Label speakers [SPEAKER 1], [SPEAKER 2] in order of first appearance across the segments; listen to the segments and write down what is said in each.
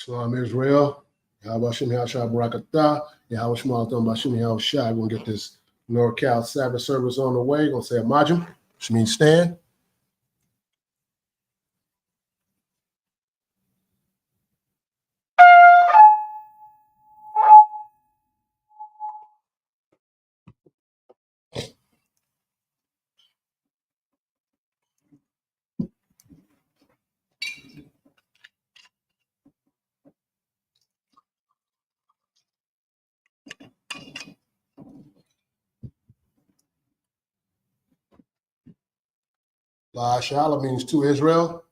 [SPEAKER 1] Shalom Israel. Yahweh Shem Yahshua Barakatah. Yahweh Shema Atam Bashim Yahushua. We're going to get this Lord Cal Sabbath Service on the way. We're going to say a majim, which means stand. La Shala means to Israel.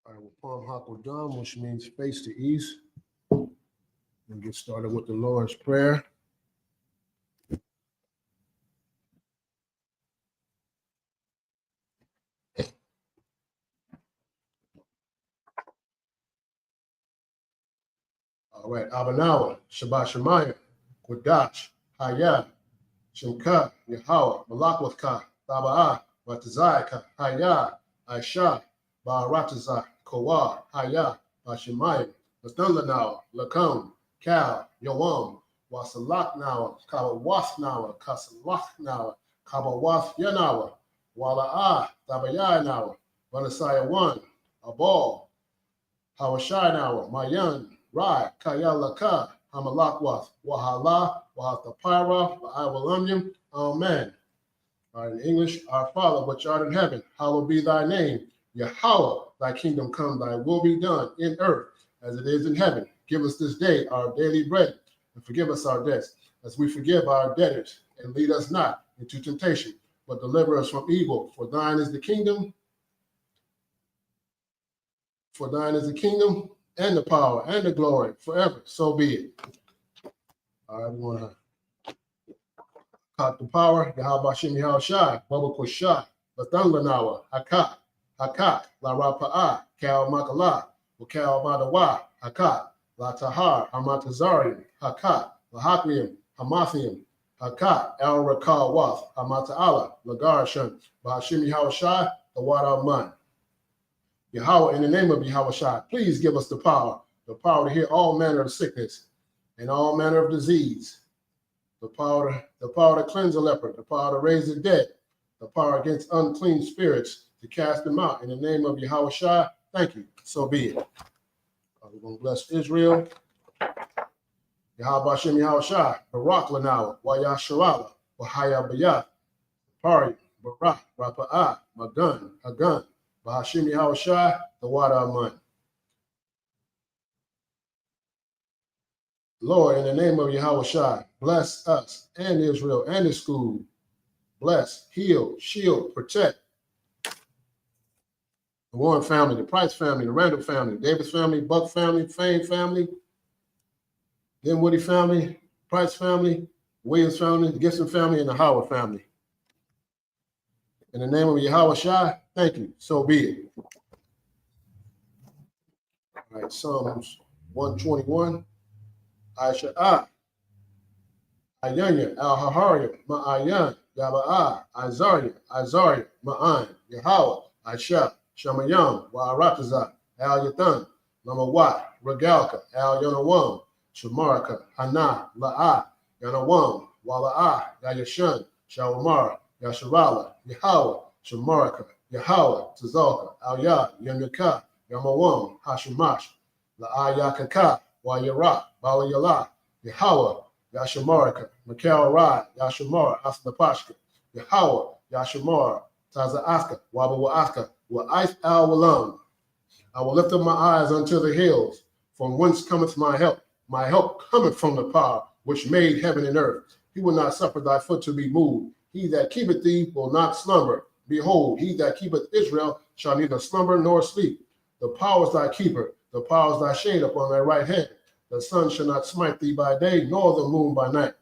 [SPEAKER 1] All right, well, Palm Hakodam, which means face to east. We'll get started with the Lord's Prayer. All right, Abanawa, Shabbat Shemayim, Kodash, Hayah, Shemka, Yahweh, Malakwatha, Taba'ah, Ratazayaka, Hayah, Aisha, Ba'aratazah, Kowah, Hayah, Bashemayim, Lathanlanawa, Lakam, Cal, Yawam, Wasalaknawa, Kabawasnawa, Kasalaknawa, Kabawas Yanawa, Wala'ah, Tabayanawa, Vanasaya 1, Abal, Hawashinawa, Mayan, Rai, Kayalaka, Hamalakwath, Wahala, Wahatapira, La'awalamyam, Amen. All right, in English, our Father, which art in heaven, hallowed be thy name. Yahweh, thy kingdom come, thy will be done in earth as it is in heaven. Give us this day our daily bread, and forgive us our debts, as we forgive our debtors. And lead us not into temptation, but deliver us from evil. For thine is the kingdom, and the power, and the glory, forever. So be it. All right, we want to cut the power. Yahweh Shem Yahushua, Baba Kushah, Lathanganawa, Hakat, La Rapa'ah, Cal Makala, Wakal Madawa, Hakat, La Tahar, Hamatazarian, Hakat, La Hakmium, Hamathium, Hakat, El Rakal Wath, Hamata'ala, Lagarshan, Bahashim Yahushua, the Wada Man. Yahweh, in the name of Yahweh, please give us the power to heal all manner of sickness and all manner of disease, the power to cleanse a leper, the power to raise the dead, the power against unclean spirits, to cast them out. In the name of Yahweh, thank you. So be it. We're going to bless Israel. Yahweh Shem Yahushua, Barak Lanawa, Wayasharala, Wahaya Bayath, Pari, Barak, Rapa'ah, Magun, Hagun, Bahashim Yahushua, the Wada Aman. Lord, in the name of Yahushua, bless us and Israel and the school. Bless, heal, shield, protect the Warren family, the Price family, the Randall family, the Davis family, Buck family, Fane family, Dinwiddie family, Price family, Williams family, the Gibson family, and the Howard family. In the name of Yahushua, thank you. So be it. All right, Psalms 121. Aisha Ayanya, Al-Haharia, Ma'ayan, Yaba'ah, Azaria, Ma'an, Yahweh, Aisha, Shamayam, Wa'aratazah, Al-Yathan, Lamawat, Regalka, Al-Yanawam, Shamaraka, Hana, La'ah, Yanawam, Wala'ah, Yayashan, Shawamara, Yasharala, Yahweh, Shamaraka, Yahweh, Tazalka, Al-Yad, Yamyaka, Yamawam, Hashimash, La'ayakaka, Wayara, Balayala, Yahweh, Yashamaraka, Mikhail Rai, Yashamara, Asnapashka, Yahweh, Yashamara, Tazaaska, Wabawaaska, Wa'ith al walam. I will lift up my eyes unto the hills, from whence cometh my help. My help cometh from the power which made heaven and earth. He will not suffer thy foot to be moved. He that keepeth thee will not slumber. Behold, he that keepeth Israel shall neither slumber nor sleep. The power is thy keeper, the power is thy shade upon thy right hand. The sun shall not smite thee by day, nor the moon by night.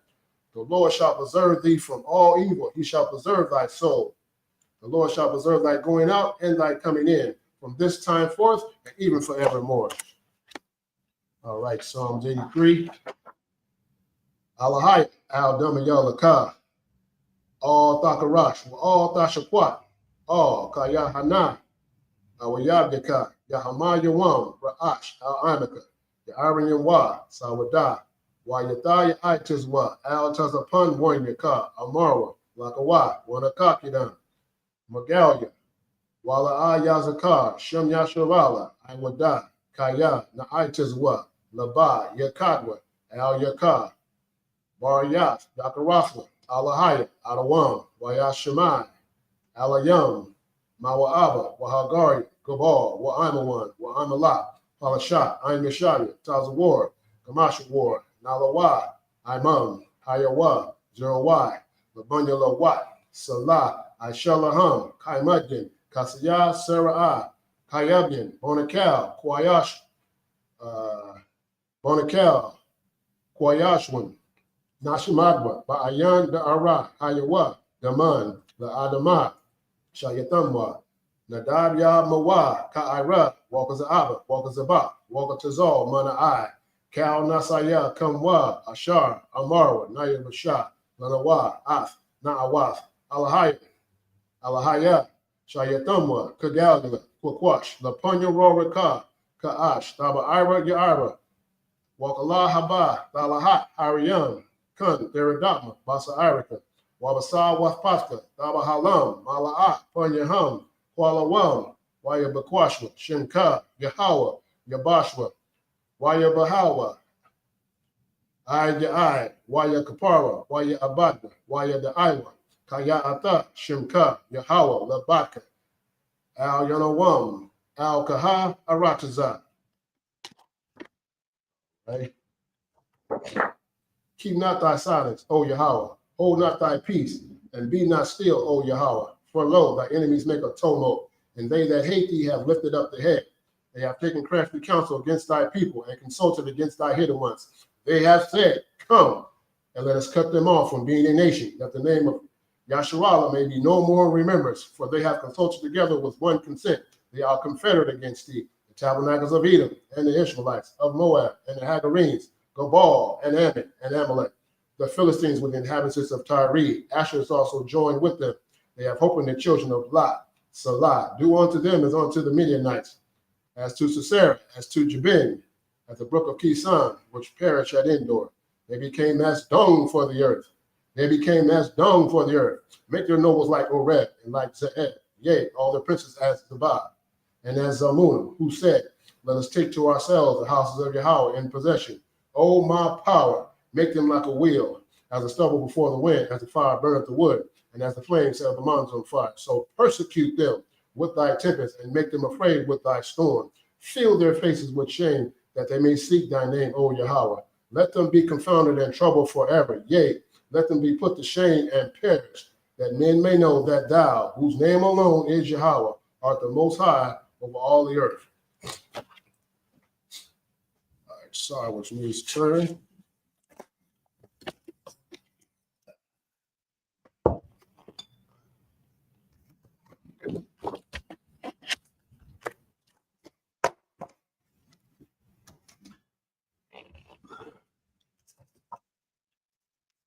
[SPEAKER 1] The Lord shall preserve thee from all evil. He shall preserve thy soul. The Lord shall preserve thy going out and thy coming in from this time forth and even forevermore. All right, Psalms 83. Alahai al Damayalaka. All Thakarash, all Thashakwat, all Kayahana, Awayabdika, Yahama Yawam, Ra'ash, Al Amika, Yarin Yawa, Sawada, Wayatha Yaitizwa, Al Tazapun, Wanyaka, Amarwa, Lakawa, Wanakakidan, Magalia, Wala Yazakar, Shem Yasharala, Iwada, Kaya, Naitizwa, Laba, Yakadwa, Al Yakar, Barayat, Yakarafla, Alahaya, Adawam, Wayashemai, Alayam, Mawa'aba, Wahagari, Gabal, Wa'aimawan, Wa'aimalak, Palashat, Ain Mishaya, Tazawar, Kamashawar, Nalawa, Imam, Hayawa, Zerawai, Labunya Lawat, Salah, Aishalaham, Kaimudin, Kasiyah, Sarah, Kayabin, Bonakal, Kwayash, Bonakal, Kwayashwan, Nashimadwa, Ba'ayan Da'ara, Hayawa, Daman, La'adama, Shayatamwa, Nadab Ya Mawa, Ka'ira, Walkaza'aba, Walkazaba, Walkazazal, Mana'ai, Cal Nasaya, Kamwa, Ashar, Amarwa, Naya Bashar, Lanawa, Ath, Na'awath, Alahaya, Shayatamwa, Kagalgala, Kwakwash, Lapunya Rorika, Ka'ash, Taba Ira Ya'ira, Wakala Haba, Dalahat, Ariam, Kun, Deradama, Basa Irika, Wabasa Wafpaska, Daba Halam, Mala'at, Punyaham, Kualawam, Waya Bakwashwa, Shinka, Yahawa, Yabashwa, Waya Bahawa, Ai, Waya Kapara, Waya Abadna, Waya the Iwa, Kaya Ata, Shimka, Yahawa, Labaka, Al Yanawam, Al Kaha, Arataza. Right? Keep not thy silence, O Yahweh. Hold not thy peace, and be not still, O Yahweh. For lo, thy enemies make a tumult, and they that hate thee have lifted up the head. They have taken crafty counsel against thy people, and consulted against thy hidden ones. They have said, Come, and let us cut them off from being a nation, that the name of Yasharallah may be no more in remembrance, for they have consulted together with one consent. They are confederate against thee, the tabernacles of Edom, and the Ishmaelites, of Moab, and the Hagarenes, Gabal, and Ammon, and Amalek, the Philistines with the inhabitants of Tyre. Asher is also joined with them. They have hope in the children of Lot. Salah, do unto them as unto the Midianites, as to Sisera, as to Jabin, at the brook of Kison, which perished at Endor. They became as dung for the earth. They became as dung for the earth. Make their nobles like Oreb and like Ze'ed, yea, all their princes as Zabad, and as Zalmunna, who said, Let us take to ourselves the houses of Yahweh in possession. O my power, make them like a wheel, as a stubble before the wind, as the fire burneth the wood, and as the flame set the mountains on fire. So persecute them with thy tempest, and make them afraid with thy storm. Fill their faces with shame, that they may seek thy name, O Yahweh. Let them be confounded and troubled forever. Yea, let them be put to shame and perish, that men may know that thou, whose name alone is Yahweh, art the most high over all the earth. All right, sorry, which means turn.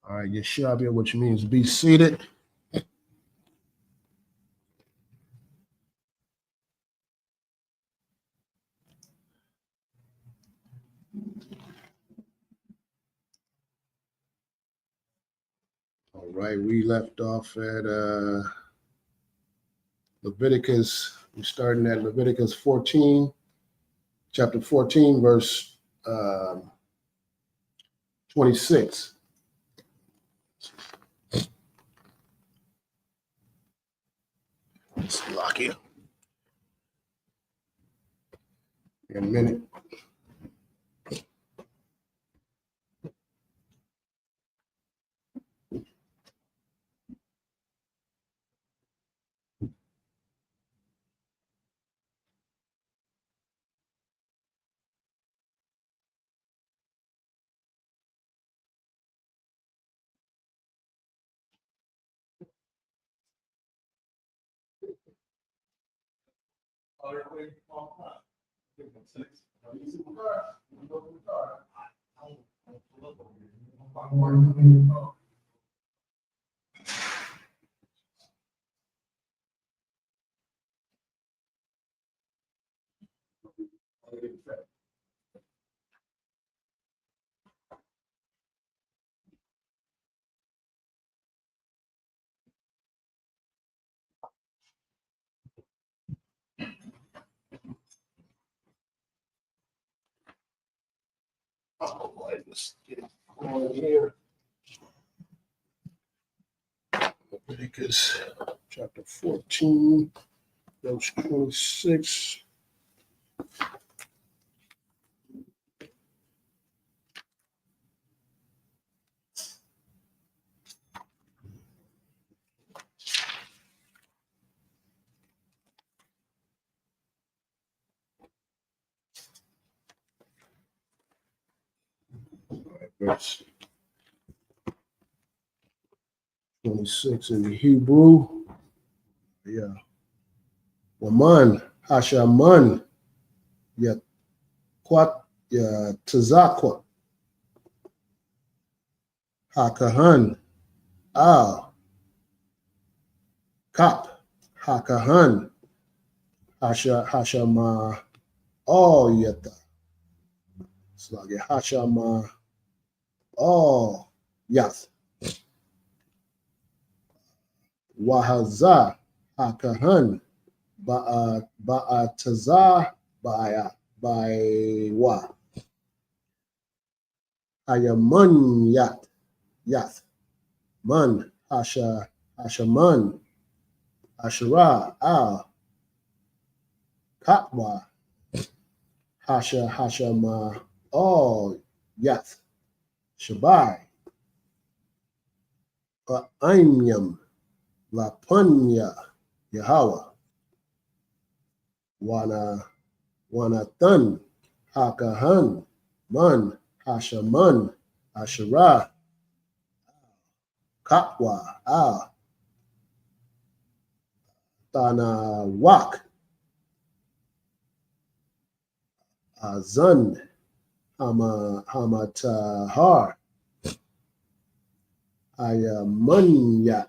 [SPEAKER 1] All right, Yeshabia, which means be seated. All right, we left off at Leviticus. We're starting at Leviticus 14, chapter 14, verse 26. Let's lock it. in a minute. All right, let's get on here. Leviticus chapter 14, verse 26. Verse 26 in the Hebrew. Yeah. Waman, Hashaman, Yaquat, Tazakwa, Hakahan, Al, Kap, Hakahan, Hashama, All Yeta. It's like Hashama, All Yath. Wahaza, Hakahan, Ba'ataza, Ba'wa. Ayaman Yath, Man, Hashaman, Asherah, Al, Katwa, Hashama, All Yath, Shabai, Aimyam, Lapunya, Yahweh, Wanathan, Hakahan, Man, Hashaman, Asherah, Katwa, Al, Tanawak, Azan, Hamatahar, Ayamanya,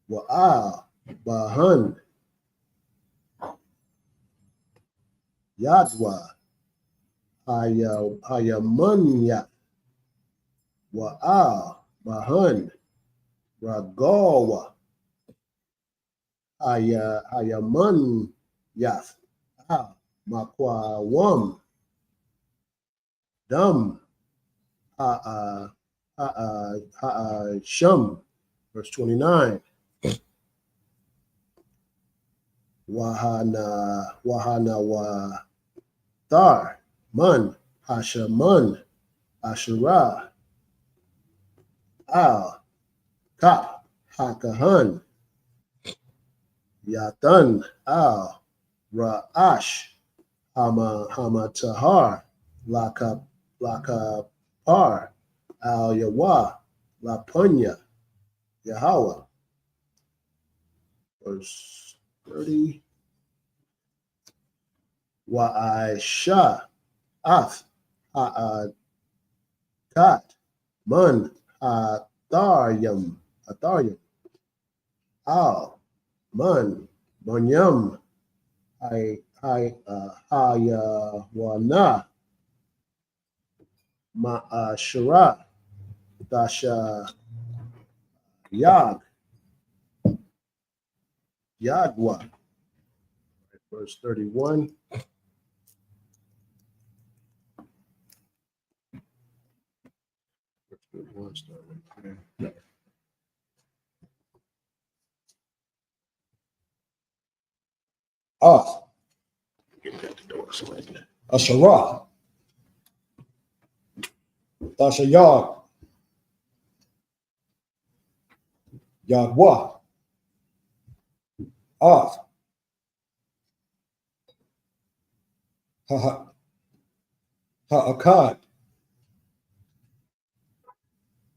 [SPEAKER 1] Wa'al, Bahan, Yadwa, Ayamanya, Wa'al, Bahan, Ragawa, Ayaman Yath, Makwa Wam, Dam, Sham, verse 29. Wahana wa Thar, Man, Hashaman, Asherah, Al, Kap, Hakahan, Yatan, Al, Ra'ash, Hamatahar, Lakapar, Al Yawa, Lapunya, Yahweh. Verse 30. Wa'aisha, Af, Ha'akat, Man, Atharyam, Al, Man, Banyam, Hayawana, Ma'ashara, Dasha, Yadwa. Verse 31. Verse 31 start right there. Get that to
[SPEAKER 2] Asherah, Tashayag, Yagwa, Av, Ha'akad,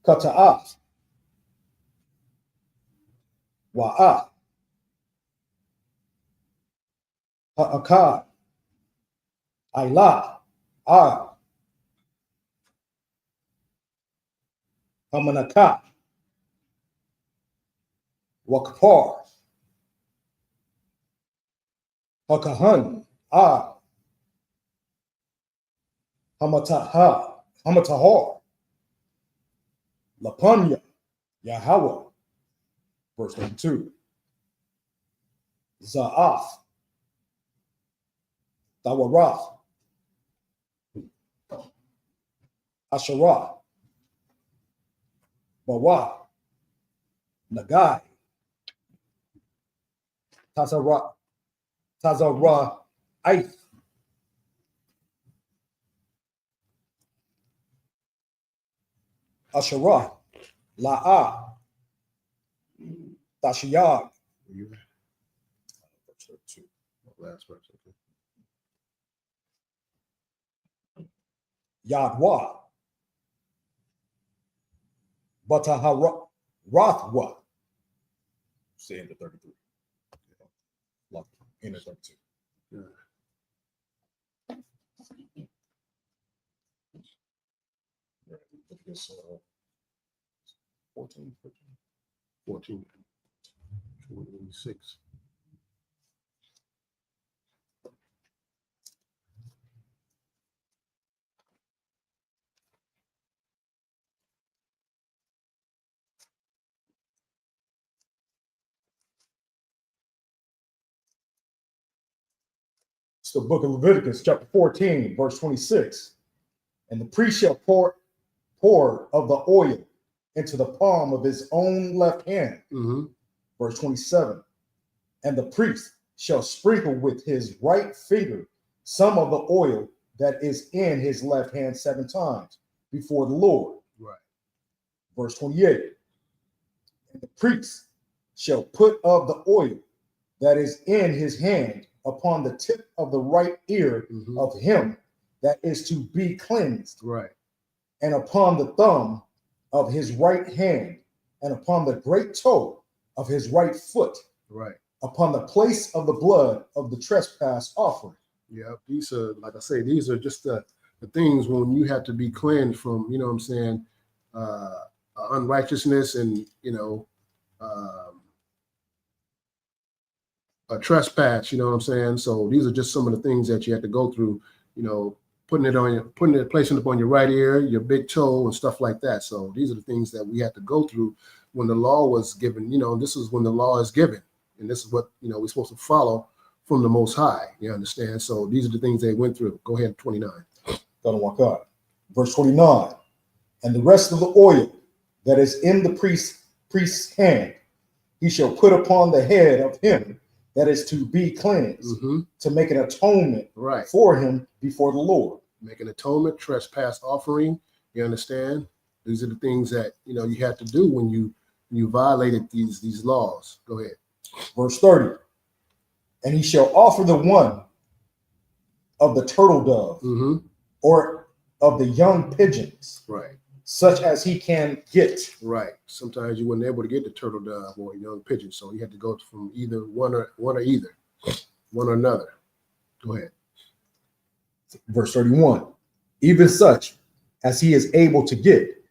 [SPEAKER 2] Kata'af, Wa'ah, Ha'akad, Ailah, Hamanakah, Wakapar, Hakahan, Hamatahar, Lapanya, Yahweh, verse 32, Za'af, Tawarath, Asherah, Bawa, Nagai, Tazara, Aith, Asherah, La'ah, Tashiyag,
[SPEAKER 1] Last verse. Okay.
[SPEAKER 2] Yadwa, Bataharathwa, say into 33. In the 32.
[SPEAKER 1] Yeah.
[SPEAKER 2] It's 14,
[SPEAKER 1] 14, 26.
[SPEAKER 2] It's the book of Leviticus, chapter 14, verse 26. And the priest shall pour of the oil into the palm of his own left hand.
[SPEAKER 1] Mm-hmm.
[SPEAKER 2] Verse 27. And the priest shall sprinkle with his right finger some of the oil that is in his left hand 7 times before the Lord.
[SPEAKER 1] Right.
[SPEAKER 2] Verse 28. And the priest shall put of the oil that is in his hand upon the tip of the right ear of him that is to be cleansed.
[SPEAKER 1] Right.
[SPEAKER 2] And upon the thumb of his right hand, and upon the great toe of his right foot.
[SPEAKER 1] Right.
[SPEAKER 2] Upon the place of the blood of the trespass offering.
[SPEAKER 1] Yeah, these are, like I say, these are just the things when you have to be cleansed from, you know what I'm saying, unrighteousness and, a trespass, you know what I'm saying? So these are just some of the things that you have to go through, placing it upon your right ear, your big toe and stuff like that. So these are the things that we had to go through when the law was given. This is when the law is given. And this is what, we're supposed to follow from the Most High. You understand? So these are the things they went through. Go ahead, 29.
[SPEAKER 2] Verse 29. And the rest of the oil that is in the priest's hand, he shall put upon the head of him that is to be cleansed, to make an atonement for him before the Lord.
[SPEAKER 1] Make an atonement, trespass offering. You understand? These are the things that, you have to do when you violated these laws. Go ahead.
[SPEAKER 2] Verse 30. And he shall offer the one of the turtle dove or of the young pigeons, such as he can get.
[SPEAKER 1] Right. Sometimes you weren't able to get the turtle dove or a young pigeon, so you had to go from either one or another. Go ahead.
[SPEAKER 2] Verse 31. Even such as he is able to get,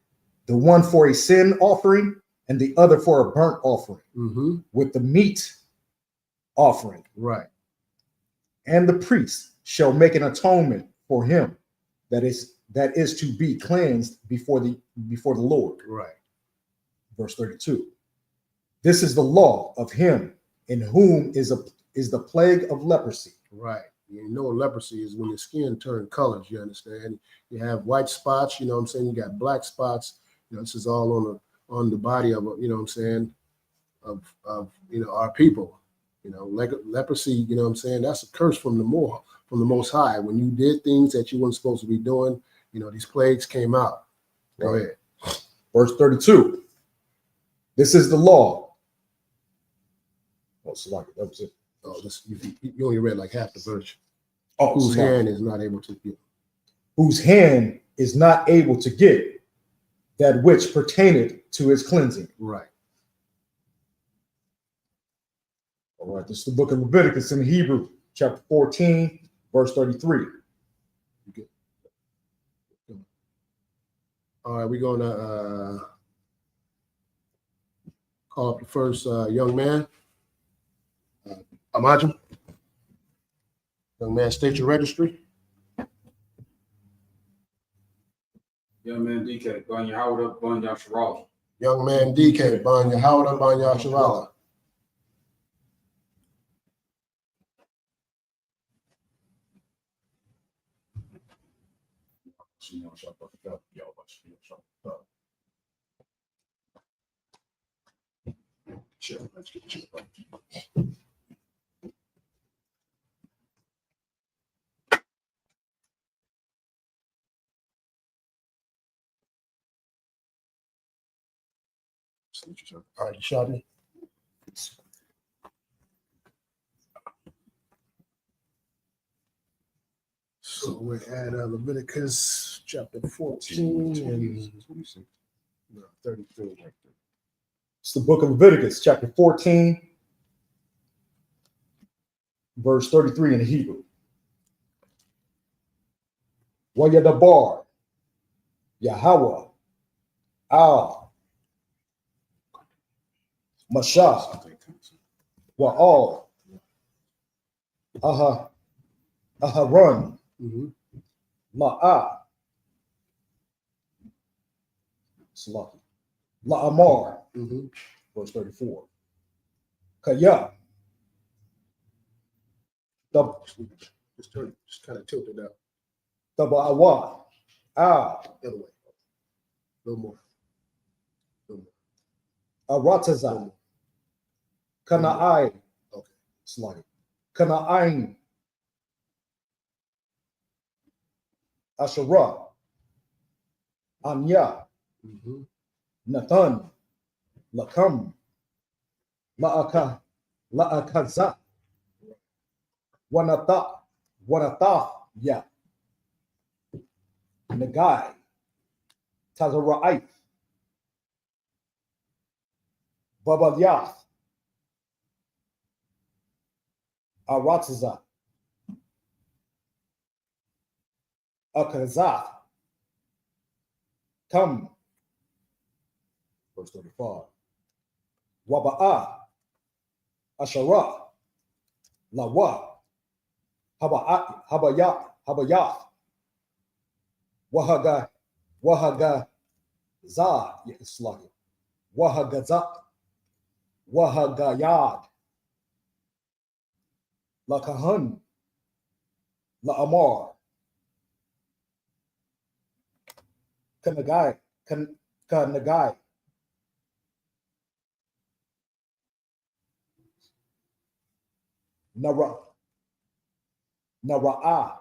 [SPEAKER 2] the one for a sin offering and the other for a burnt offering, with the meat offering.
[SPEAKER 1] Right.
[SPEAKER 2] And the priest shall make an atonement for him that is to be cleansed before the Lord.
[SPEAKER 1] Right.
[SPEAKER 2] Verse 32. This is the law of him in whom is the plague of leprosy.
[SPEAKER 1] Right. Leprosy is when your skin turns colors. You understand? You have white spots. You know what I'm saying? You got black spots. This is all on the body of of our people. Leprosy. You know what I'm saying? That's a curse from the from the Most High. When you did things that you weren't supposed to be doing, these plagues came out. Go ahead.
[SPEAKER 2] Verse 32. This is the law. Oh, Salaki, that was it.
[SPEAKER 1] Oh, you only read like half the verse.
[SPEAKER 2] Oh,
[SPEAKER 1] Whose
[SPEAKER 2] Salaki.
[SPEAKER 1] hand is not able to get.
[SPEAKER 2] Whose hand is not able to get that which pertaineth to his cleansing.
[SPEAKER 1] Right.
[SPEAKER 2] All right, this is the book of Leviticus in Hebrew, chapter 14, verse 33.
[SPEAKER 1] All right, we're going to call up the first young man. Amajim. Young man, state your registry.
[SPEAKER 3] Young man DK, Banya Howard, Banya Sharala.
[SPEAKER 1] Young man DK, Banya Howda, Banya Sharala. Sure, let's get you. All right, you shot me. So we're at Leviticus chapter 14 and 33.
[SPEAKER 2] It's the book of Leviticus, chapter 14, verse 33 in the Hebrew. Wayadabar, Yahweh, Al, Mashah, Wa'al, Aharon, La'ah, Salaki, La'amar, verse 34. Kaya,
[SPEAKER 1] Just kind of tilted out.
[SPEAKER 2] Taba'awa, Al,
[SPEAKER 1] The other way. A little more.
[SPEAKER 2] Arataza, Kana'ai,
[SPEAKER 1] Okay.
[SPEAKER 2] Salaki, Kana'ain, Asherah, Anya, Nathan, Lakam, La'akaza, Wanatha, Ya, Nagai, Tazara'if, Babalyath, Arataza, Akazath, Come, verse 35. Waba'a, Asherah, Lawa, Habayath, Wahaga, Za, Sluggy, Wahagazat, Wahagayad, Lakahan, La'amar, Kanagai, Nara'a,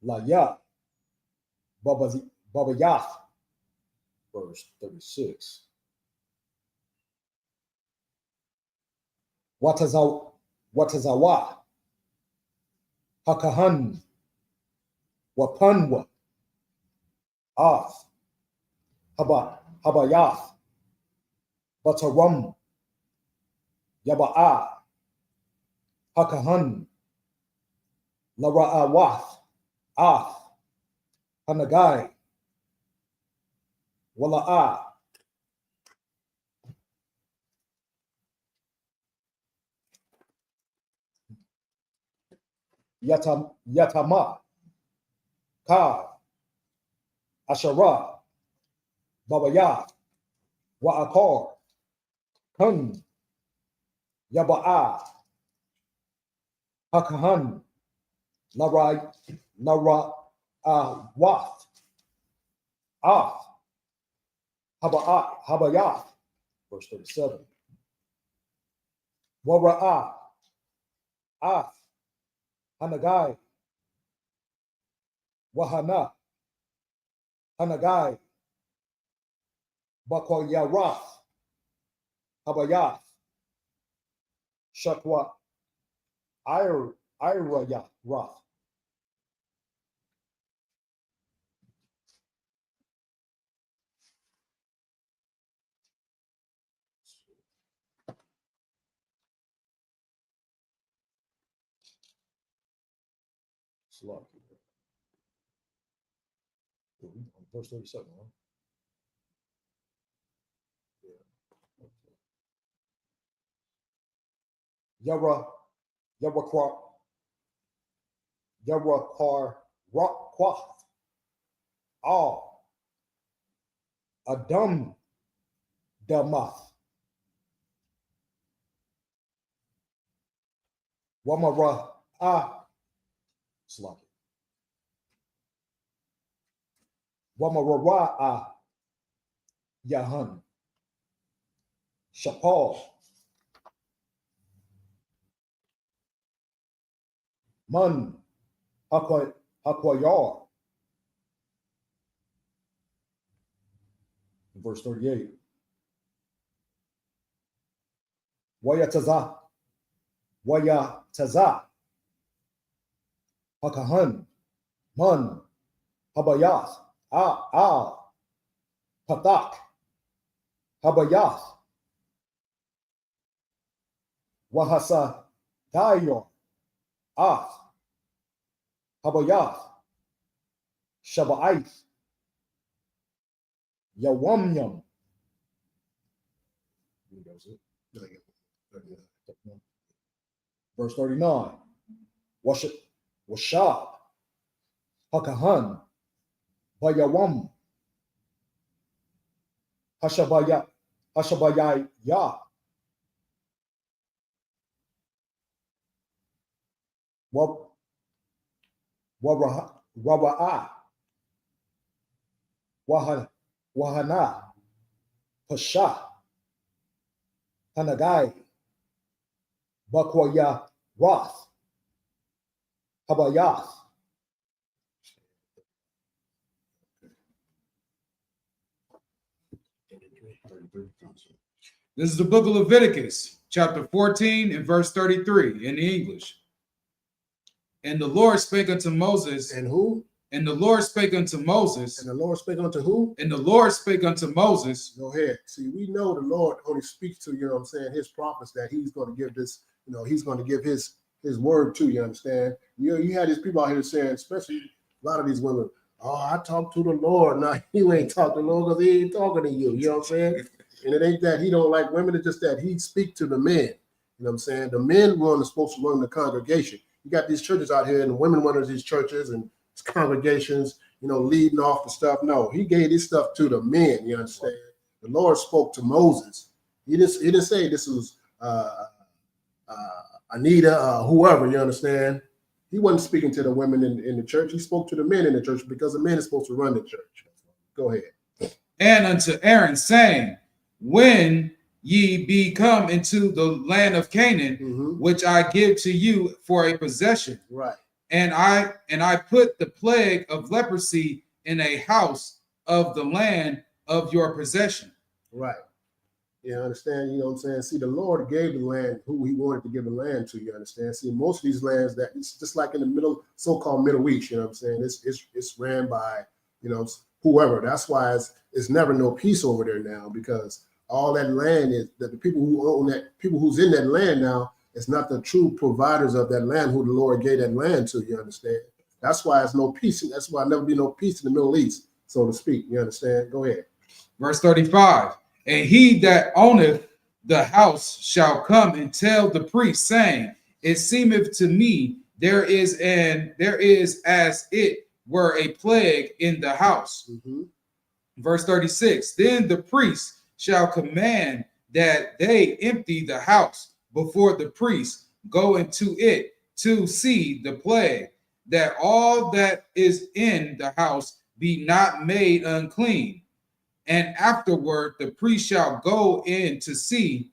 [SPEAKER 2] Laya, Babayath, verse 36. Watazawa, Hakahan, Wapanwa, Ath, Habayath, Bataram, Yaba'a, Hakahan, Lara'awath, Ath, Hanagai, Wala'a, Yatama, Ka, Asherah, Babayath, Wa'akar, Kun, Yaba'a, Hakahan, Wath, Ath, Habayath, verse 37. Wara'a, Ath, Hanagai, Wahana, Hanagai, Bakoyarath, Habayath, Shakwa, Irayath, Roth. Verse 37. Huh? Yara, Yarakar, Quath, All, Adam, Damath, Wamara, Slaki, Wamara, Yahan, Shapal, Man, Hakwayar. Verse 38. Wayataza, Hakahan, Man, Habayath, Al, Patak, Habayath, Wahasa, Dayor, Habayath, Shaba'ith, Yawamyam. Verse 39. Washab, Hakahan, Bayawam, Hashabaya, Waba'a, Wahana, Pasha, Hanagai, Bakwaya, Roth, Habayath.
[SPEAKER 3] This is the book of Leviticus, chapter 14 and verse 33 in the English. And the Lord spake unto Moses.
[SPEAKER 1] And who?
[SPEAKER 3] And the Lord spake unto Moses.
[SPEAKER 1] And the Lord spake unto who?
[SPEAKER 3] And the Lord spake unto Moses.
[SPEAKER 1] Go ahead. See, we know the Lord only speaks to, you know what I'm saying, his prophets, that he's going to give this, you know, he's going to give his word to, you understand? You had these people out here saying, especially a lot of these women, oh, I talk to the Lord. Now, you ain't talking to the Lord because he ain't talking to you. You know what I'm saying? And it ain't that he don't like women. It's just that he speak to the men. You know what I'm saying? The men were supposed to run the congregation. You got these churches out here, and the women run these churches and congregations, you know, leading off the stuff. No, he gave this stuff to the men. You understand? The Lord spoke to Moses. He didn't say this was Anita, whoever. You understand? He wasn't speaking to the women in the church. He spoke to the men in the church because the men is supposed to run the church. Go ahead.
[SPEAKER 3] And unto Aaron, saying, when ye be come into the land of Canaan, which I give to you for a possession,
[SPEAKER 1] right?
[SPEAKER 3] And I put the plague of leprosy in a house of the land of your possession.
[SPEAKER 1] Right. You understand? You know what I'm saying? See, the Lord gave the land who he wanted to give the land to, you understand? See, most of these lands that it's just like in the middle, so-called Middle East, you know what I'm saying? It's ran by, you know, whoever. That's why it's never no peace over there now, because all that land is that the people who own that, people who's in that land now, it's not the true providers of that land who the Lord gave that land to, you understand? That's why there's no peace. That's why there'll never be no peace in the Middle East, so to speak. You understand? Go ahead.
[SPEAKER 3] Verse 35. And he that owneth the house shall come and tell the priest, saying, it seemeth to me there is as it were a plague in the house. Verse 36. Then the priest shall command that they empty the house before the priest go into it to see the plague, that all that is in the house be not made unclean. And afterward the priest shall go in to see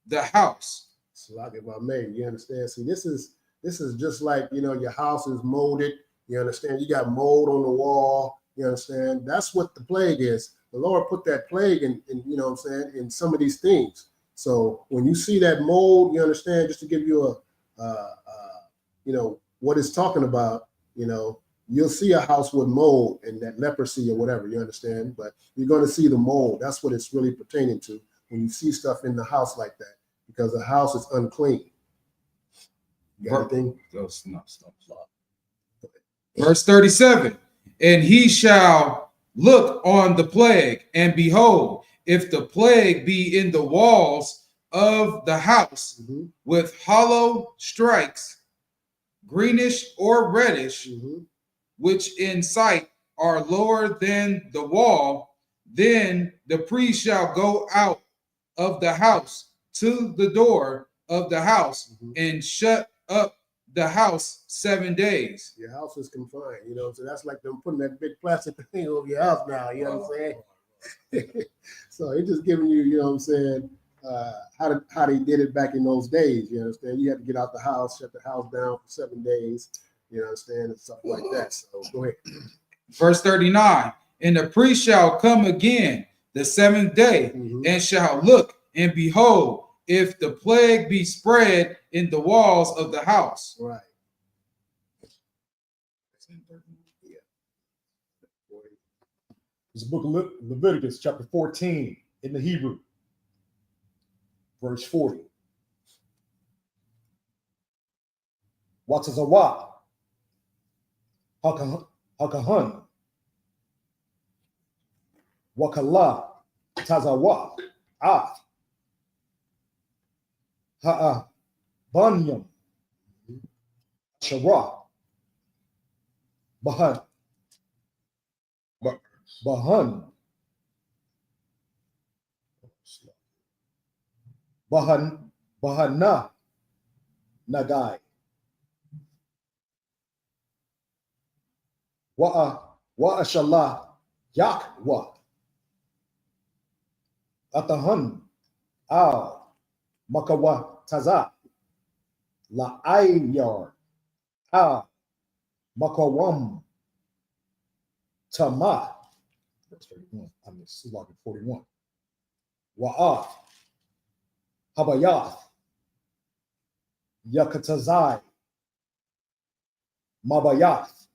[SPEAKER 3] the house.
[SPEAKER 1] So like if I may, you understand? See, this is This is just like, your house is molded. You understand? You got mold on the wall. You understand? That's what the plague is. The Lord put that plague in in some of these things. So when you see that mold, you understand, just to give you what it's talking about, you'll see a house with mold and that leprosy or whatever, you understand? But you're going to see the mold. That's what it's really pertaining to when you see stuff in the house like that, because the house is unclean. You got anything?
[SPEAKER 3] Verse 37, and he shall look on the plague, and behold, if the plague be in the walls of the house with hollow strikes, greenish or reddish, which in sight are lower than the wall, then the priest shall go out of the house to the door of the house and shut up the house 7 days.
[SPEAKER 1] Your house is confined, so that's like them putting that big plastic thing over your house now, you know what I'm saying? So it's just giving you, you know what I'm saying, how they did it back in those days, you understand? You had to get out the house, shut the house down for 7 days, you understand, and stuff like that. So go ahead.
[SPEAKER 3] Verse 39, and the priest shall come again the 7th day, and shall look, and behold, if the plague be spread in the walls of the house.
[SPEAKER 1] Right.
[SPEAKER 2] This book of Leviticus, chapter 14, in the Hebrew, verse 40. Watazawa, Hakahan, Wakala, Tazawa, Ha'a, Banyam, Shara, Bahan, Bahana, Nagai, Wa'ashallah, Yakwa, Atahan, Al, Makawa, Taza, La Ayar, Al, Makawam, Tama, verse 31, I'm in 41. Wa'af, Habayath, Yakatazai, Mabayath,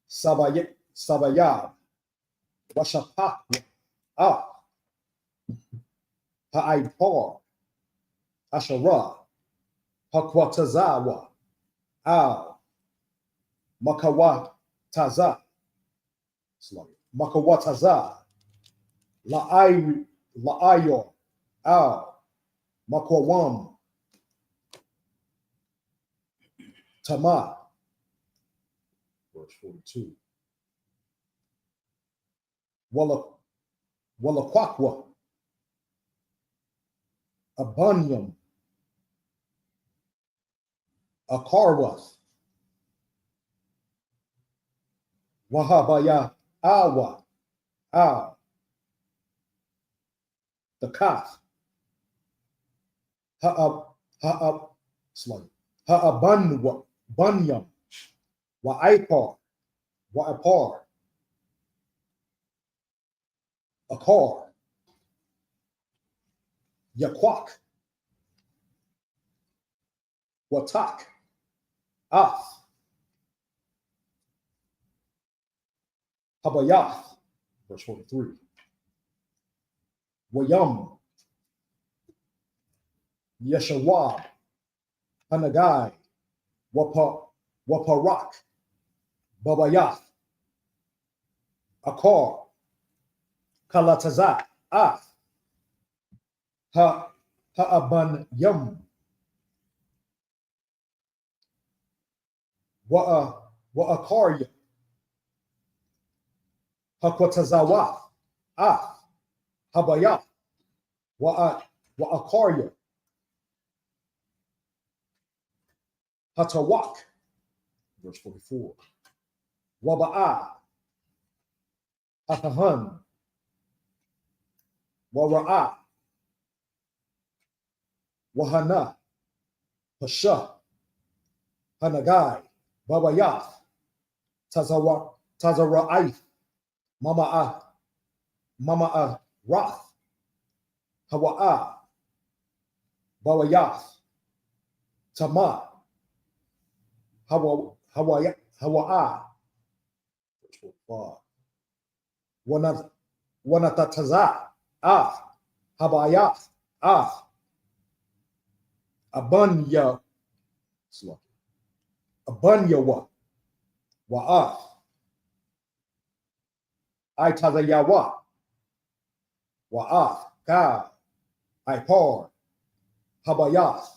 [SPEAKER 2] Sabayab, Washapak, Ha'aipar, Asherah, Hakwatazawa, Al, Makawataza, Makawataza, La'ayor, Al, Makwawam, Tama, verse 42. Walakwakwa, Abanyam, Akarwath, Wahabaya, Awa, Al, the Kath, Banyam, Wa'ipar, Akar, Yakwak, Watak, Ath, Habayath, verse 43. Wayam, Yeshawab, Hanagai, Waparak, Babayath, Akar, Kalatazat, Ath, Ha'aban Yam, Wa'akarya, Hakwatazawath, Ath, Habayath, Wa'akarya, Hatawak, verse 44. Waba'a, Atahan, Wara'a, Wahana, Pasha, Hanagai, Babayath, Tazara'ith, Mama Roth, Hawa'ah, Bawayath, Tama, Hawa'ah, Wanatataza, Habayath, Abunya, Abunyawa, Wa'ath, Itazayawa, Wa'ath, Ka, Ipar, Habayath,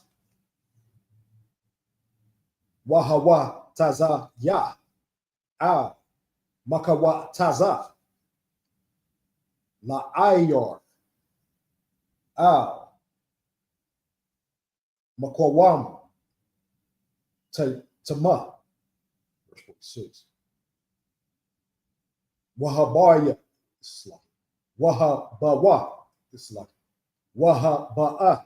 [SPEAKER 2] Wahawa Taza Ya, Makawa Taza, La Ayor, Makwawam, Tama, verse 46. Wahabaya, this is like Wahabawa, this is like Wahaba'a,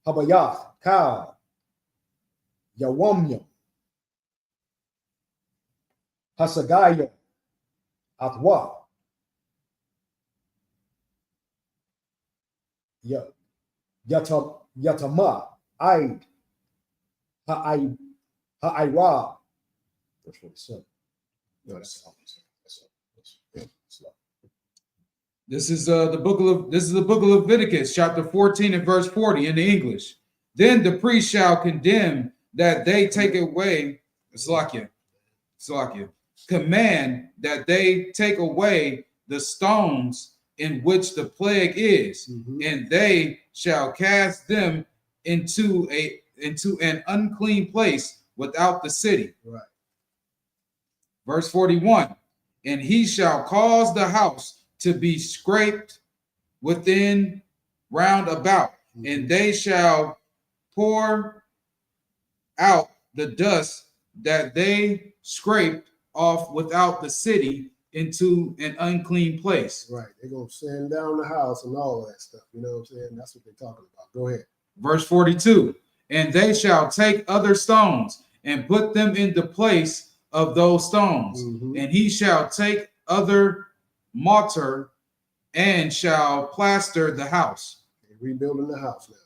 [SPEAKER 2] Habayath, Ka, Yawamya, Hasagaya, Atwa, Yatama, Aid, Ha'ira, verse 47.
[SPEAKER 3] This is the book of Leviticus, chapter 14 and verse 40 in the English. Then the priest shall condemn that they take away, command that they take away the stones in which the plague is, and they shall cast them into an unclean place without the city.
[SPEAKER 1] Right.
[SPEAKER 3] Verse 41, and he shall cause the house to be scraped within round about, and they shall pour out the dust that they scraped off without the city into an unclean place.
[SPEAKER 1] Right. They're going to sand down the house and all of that stuff. You know what I'm saying? That's what they're talking about. Go ahead.
[SPEAKER 3] Verse 42, and they shall take other stones and put them in the place of those stones. And he shall take other mortar and shall plaster the house.
[SPEAKER 1] They're rebuilding the house now.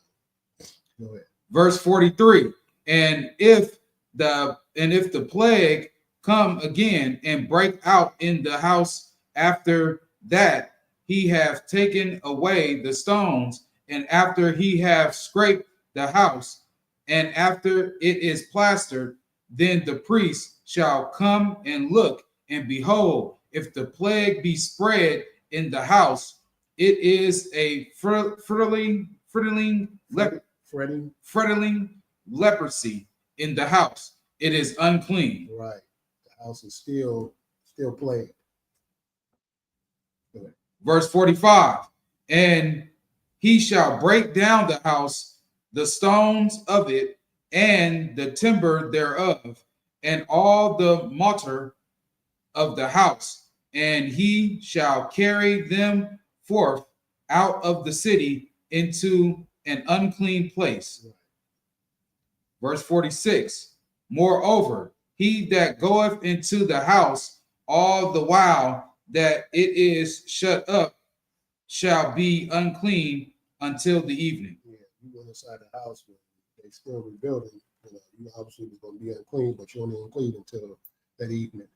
[SPEAKER 1] Go ahead.
[SPEAKER 3] Verse 43, and if the plague come again and break out in the house after that he have taken away the stones, and after he have scraped the house, and after it is plastered, then the priest shall come and look, and behold, if the plague be spread in the house, it is a frittling leprosy in the house. It is unclean.
[SPEAKER 1] Right. The house is still plagued.
[SPEAKER 3] Verse 45, and he shall break down the house, the stones of it, and the timber thereof, and all the mortar of the house, and he shall carry them forth out of the city into an unclean place.
[SPEAKER 1] Right.
[SPEAKER 3] Verse 46, moreover, he that goeth into the house all the while that it is shut up shall be unclean until the evening.
[SPEAKER 1] Yeah, you go inside the house, they still rebuilding. You obviously was going to be unclean, but you're only unclean until that evening.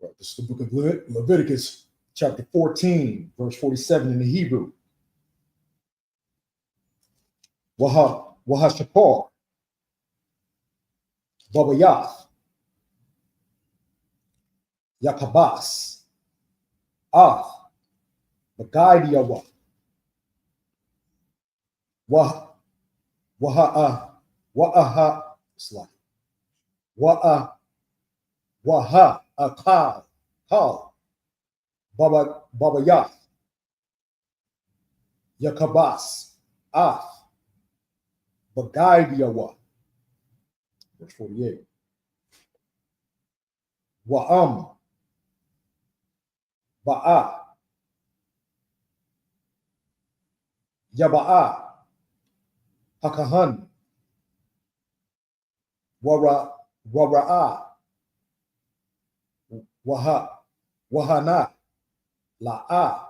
[SPEAKER 2] Right, this is the book of Leviticus, chapter 14, verse 47 in the Hebrew. Wahashapar, Babayath, Yakabas, Bagaidiawa, Akal, Babayath, Yakabas, Bagaidiawa, verse 48. Wa'am, Ba'a, Yaba'a, Hakahan. Wara'a. Wahana. La'a.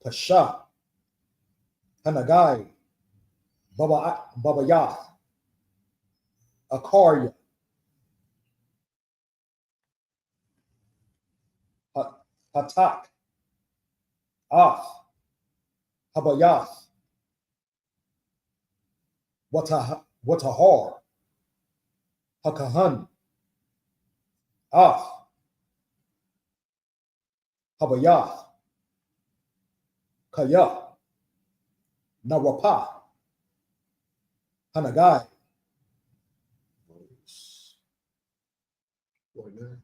[SPEAKER 2] Pasha. Hanagai. Babayath. Akarya. Hatak. Habayath. Watahar. Hakahan. Habayath. Kaya. Narapa. Hanagai.
[SPEAKER 1] 49.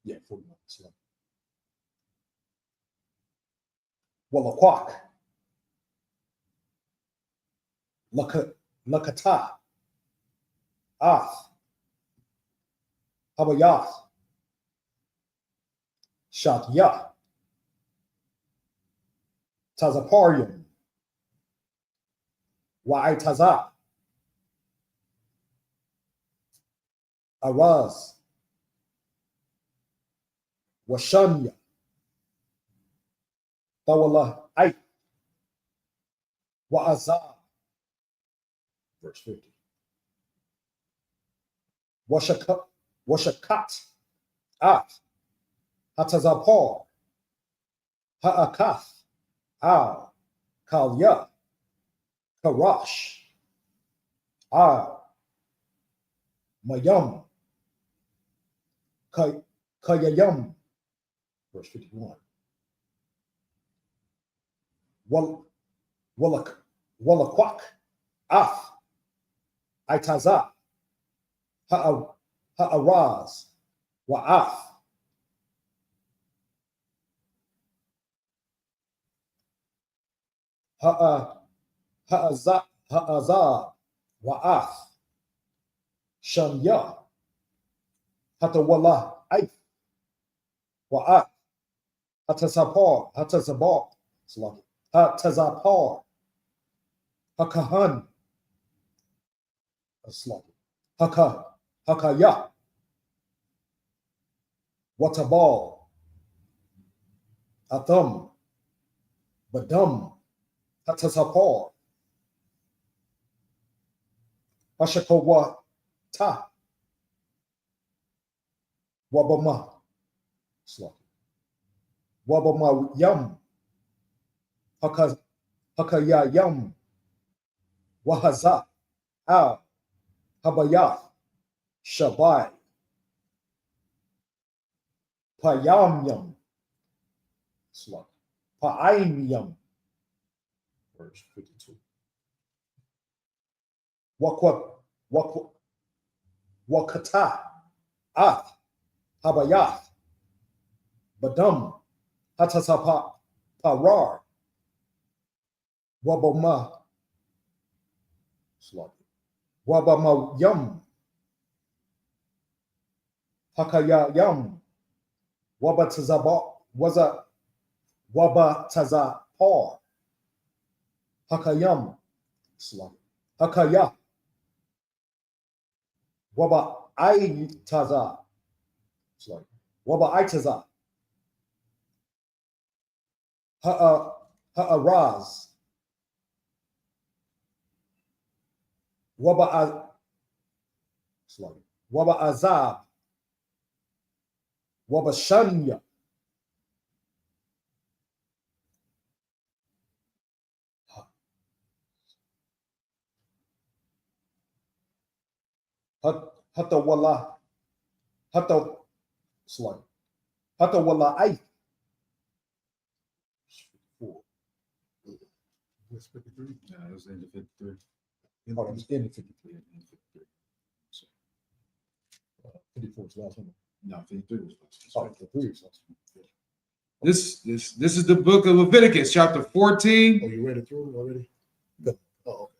[SPEAKER 2] Yeah, 49. So. Walaquak. Lakata. Habayath. Shatya. Tazaparium. Wa'itaza. Araz. Washanya. Tawala Ait. Wa'azah. Verse 50. Washakat. Hatazapar. Ha'akath. Kalya. Karash. Mayam. Kayayam. Verse 51. Walakwak. Aitaza. Ha'araz. Wa'af. Ha'azah. Wa'af. Shanya. Hatawala. Aif. Wa'af. Hatazapar. Hatazapar. Hakahan. Hakaya. Watabal. Atham. Badam. Hatazapar. Hashakawata. Wabama. Wabama yam. Hakaya yam. Wahaza. Habayath. Shabai. Payamyam. Pa'aimyam. Verse 52. Wakata. Habayath. Badam. Hatasapa. Parar. Wabama. Wabama yam. Hakaya yam. Wabatazapar. Hakayam. Hakaya. Waba'aitaza. Waba'aitaza. Ha'araz. Waba'azab. Wabashanya. Hatawala. Hatawala Ait.
[SPEAKER 1] That's 53.
[SPEAKER 3] Yeah, it was in the 53.
[SPEAKER 2] Oh, it was in the 53. 54 is the last one.
[SPEAKER 3] No, 53 was
[SPEAKER 2] Oh, 53 is the last one.
[SPEAKER 3] This is the book of Leviticus, chapter 14.
[SPEAKER 1] Oh, you read it through already?
[SPEAKER 2] Good.
[SPEAKER 1] Oh, okay.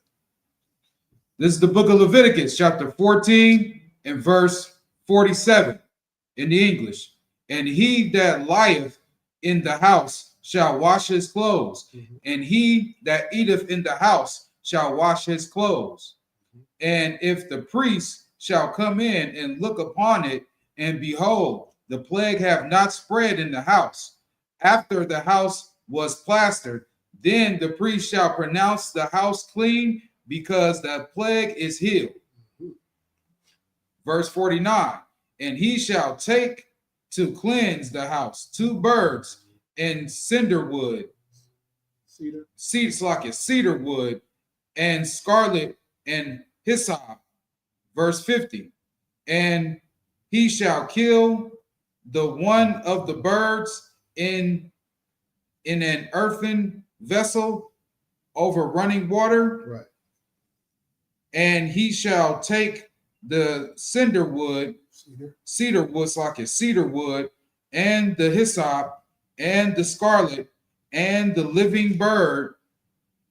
[SPEAKER 3] This is the book of Leviticus, chapter 14 and verse 47 in the English. And he that lieth in the house shall wash his clothes, and he that eateth in the house shall wash his clothes. And if the priest shall come in and look upon it, and behold, the plague have not spread in the house, after the house was plastered, then the priest shall pronounce the house clean, because the plague is healed. Verse 49, and he shall take to cleanse the house 2 birds and cedar wood, cedar wood, and scarlet and hyssop. Verse 50, and he shall kill the one of the birds in an earthen vessel over running water.
[SPEAKER 1] Right.
[SPEAKER 3] And he shall take the cedar wood, cedar wood, and the hyssop, and the scarlet, and the living bird,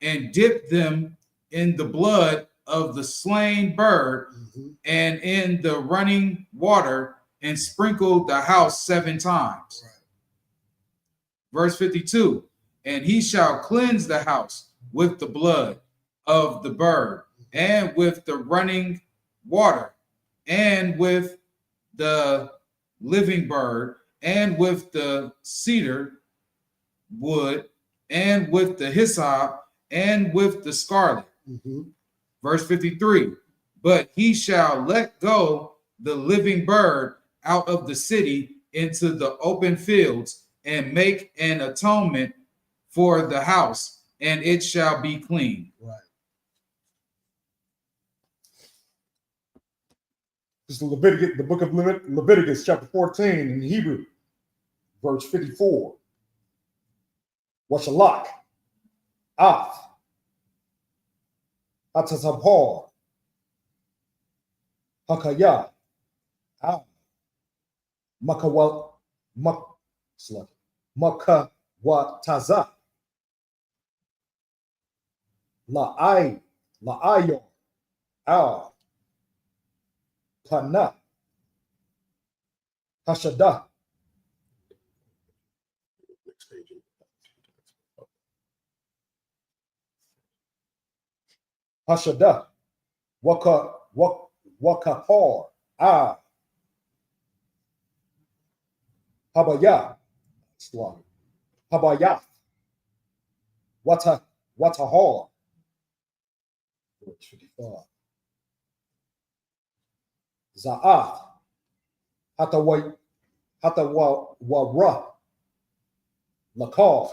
[SPEAKER 3] and dip them in the blood of the slain bird, and in the running water, and sprinkle the house 7 times.
[SPEAKER 1] Right.
[SPEAKER 3] Verse 52, and he shall cleanse the house with the blood of the bird, and with the running water, and with the living bird, and with the cedar wood, and with the hyssop, and with the scarlet. Verse 53, but he shall let go the living bird out of the city into the open fields, and make an atonement for the house, and it shall be clean.
[SPEAKER 1] Right.
[SPEAKER 2] This is Leviticus, the book of Leviticus, chapter 14 in Hebrew, verse 54. Washalak, Af, Atasabhar, Hakaya, Al, Makawataza, La'ayo, Al, Pana, Hashada,
[SPEAKER 1] Next page.
[SPEAKER 2] Hashada, Wakapar, Habaya, Habaya, Watahar, verse 55. Za'ath, Hatawara, Lakar,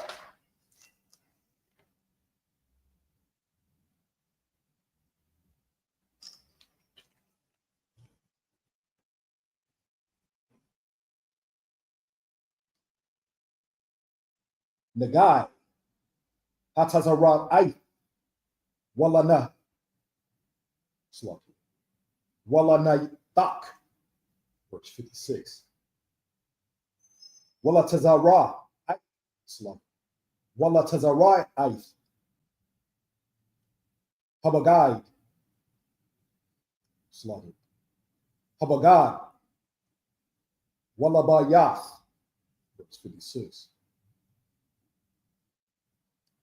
[SPEAKER 2] Nagai, Hatazarat Ai, Walana, Walana Tak, verse 56. Wala Tazara, Wala Tazarai Ai, Habagai, slaughtered. Habagad, Wala Bayath, verse 56.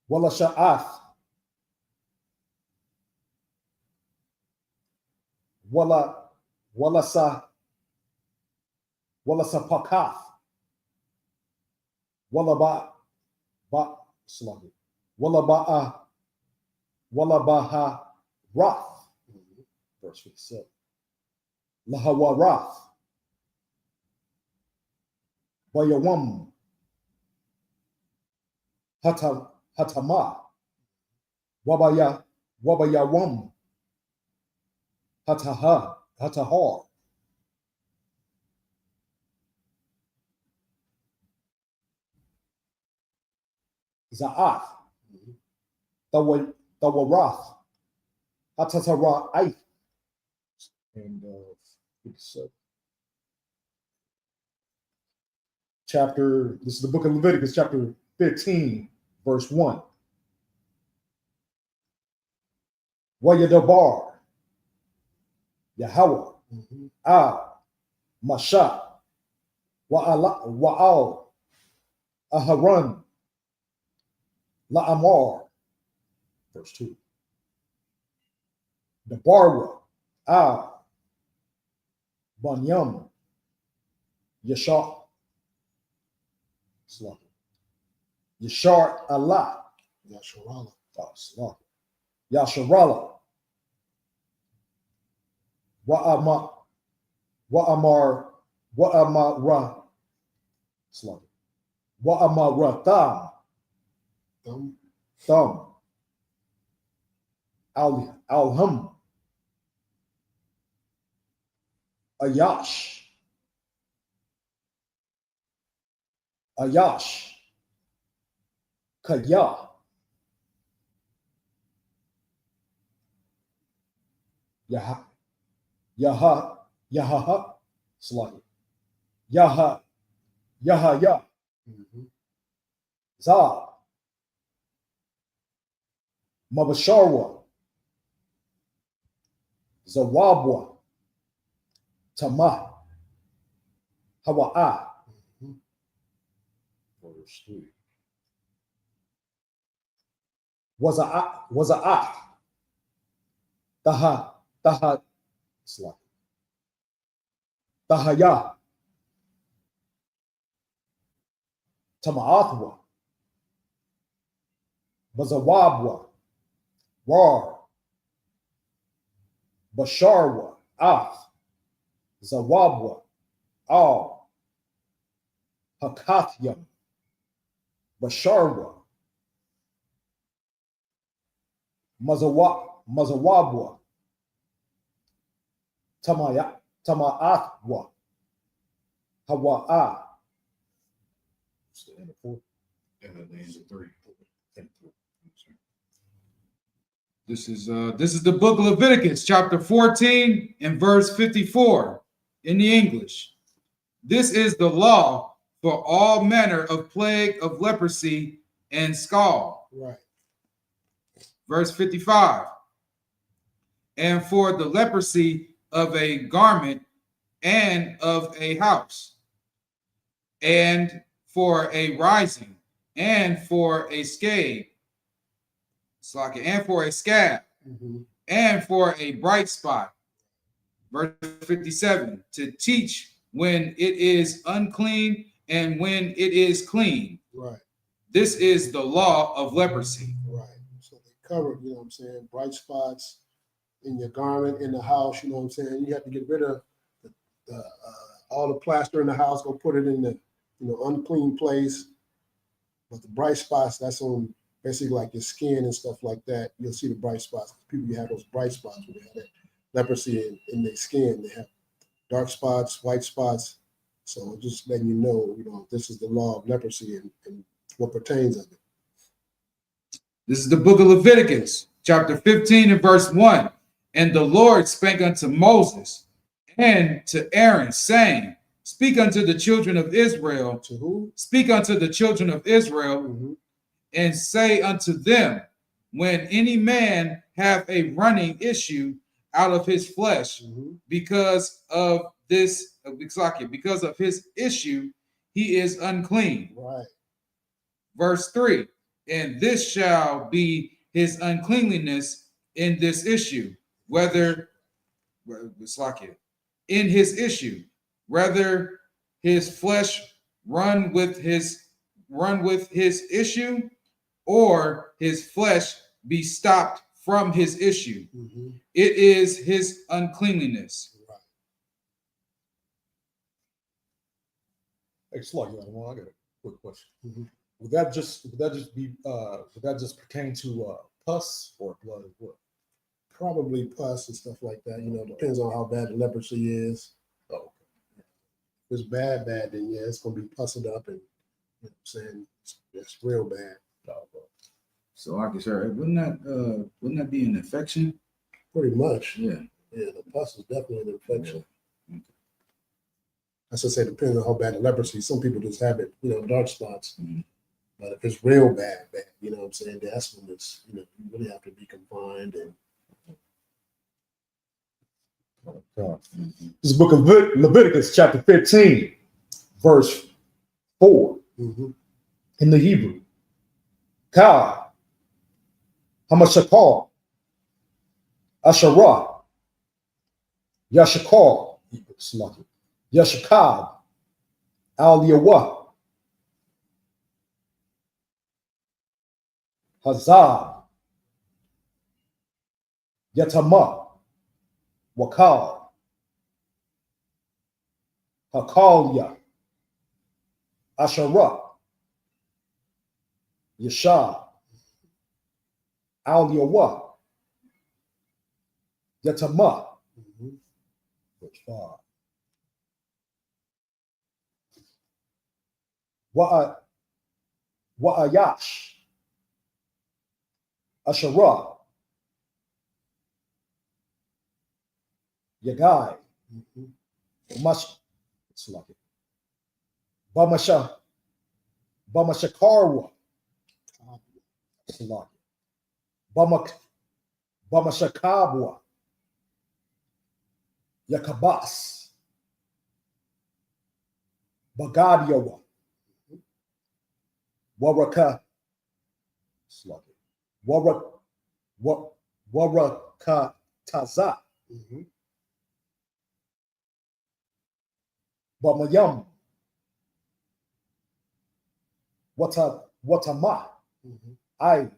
[SPEAKER 2] Wala Sha'ath, Wala Sapakath, Wala Ba slaughtered. Wala Baha Rath, verse 57. Lahawarath, Bayawam, Hatama, Wabayawam, Hatahar. Za'ath, Tawarath, Hatatara, and 57. This is the book of Leviticus, chapter 15, verse 1. Wayadabar, Yahweh, Masha, Wa'al, Aharon, La'amar, verse 2. Debarwa, Banyam, Yashar, Yashar Allah,
[SPEAKER 1] Yasharala.
[SPEAKER 2] Yasharala, Wa'amara, Wa'amaratham, Thumb, Alham, Ayash, Kaya, Yaha, Yahaya, Zah, Mabasharwa, Zawabwa, Tamah, Hawa'a. Verse 3. Waza'at, Tahaya, Tama'athwa, Bazawabwa, War, Basharwa, Zawabwa, Al, Hakathya, Basharwa, Mazawabwa, Tama'athwa, Hawa'a. It's the end of 4.
[SPEAKER 3] The end of 3. This is the book of Leviticus, chapter 14 and verse 54 in the English. This is the law for all manner of plague of leprosy and scald.
[SPEAKER 1] Right.
[SPEAKER 3] Verse 55. And for the leprosy of a garment and of a house, and for a rising, and for a scab, and for a scab, and for a bright spot. Verse 57, to teach when it is unclean and when it is clean.
[SPEAKER 1] Right.
[SPEAKER 3] This is the law of leprosy.
[SPEAKER 1] Right. So they covered, you know what I'm saying, bright spots in your garment, in the house, you know what I'm saying? You have to get rid of all the plaster in the house, go put it in the unclean place. But the bright spots, that's on basically like your skin and stuff like that. You'll see the bright spots. People have those bright spots when they have that leprosy in their skin. They have dark spots, white spots. So just letting you know, this is the law of leprosy and what pertains of it.
[SPEAKER 3] This is the book of Leviticus, chapter 15 and verse 1. And the Lord spake unto Moses and to Aaron, saying, speak unto the children of Israel.
[SPEAKER 1] To who?
[SPEAKER 3] Speak unto the children of Israel, and say unto them, when any man have a running issue out of his flesh, because of his issue, he is unclean.
[SPEAKER 1] Right.
[SPEAKER 3] Verse 3, and this shall be his uncleanliness in this issue, whether in his issue, whether his flesh run with his issue, or his flesh be stopped from his issue. It is his uncleanliness.
[SPEAKER 1] Right.
[SPEAKER 2] Hey, Slug, I got a quick question. Would that just pertain to pus or blood as well?
[SPEAKER 1] Probably pus and stuff like that. Depends on how bad the leprosy is.
[SPEAKER 2] Oh, okay.
[SPEAKER 1] If it's bad, then yeah, it's gonna be pussing up, and you know what I'm saying, it's real bad.
[SPEAKER 3] So, sir, wouldn't that be an infection?
[SPEAKER 1] Pretty much.
[SPEAKER 3] Yeah.
[SPEAKER 1] Yeah, the pus is definitely an infection. As I say, depends on how bad the leprosy. Some people just have it, dark spots. But if it's real bad, you know what I'm saying, that's when it's, you really have to be confined. And
[SPEAKER 2] This is the book of Leviticus, chapter 15, verse 4, in the Hebrew. Cal Hamashakar, Asherah, Yashakar, Yashakab, Al-Yawah, Hazab, Yatama, Wakal, Hakalia, Asherah, Yashab, Al-Yawah, Yatama, verse 5. Wa'ayash, Asherah, Yagai, Bamashakarwa, Bamashakabwa, Yakabas, Bagadiawa, Waraka, Waraka Taza, Bamayam, Watama, Aid,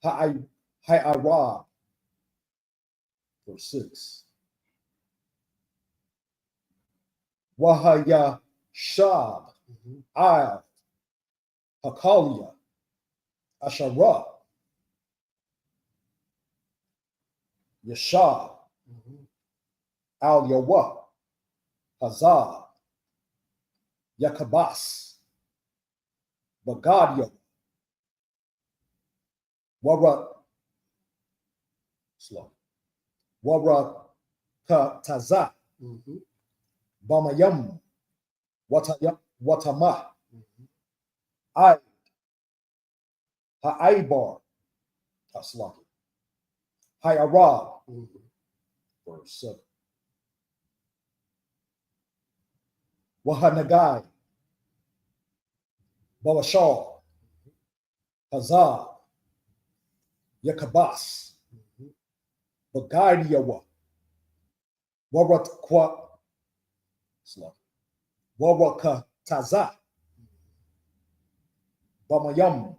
[SPEAKER 2] Ha'ara, verse 6. Wahaya Shab, Al, Hakalia, Asherah, Yashab, Al Yawah, Hazar, Yakabas, Bagadia, Warakataza, Bamayam, Watama, I, Ha'aibar, Hayarab, verse 7. Wahanagai, Bawashar, Hazar, Yakabas, Bagadiawa, Warakataza, Bamayam,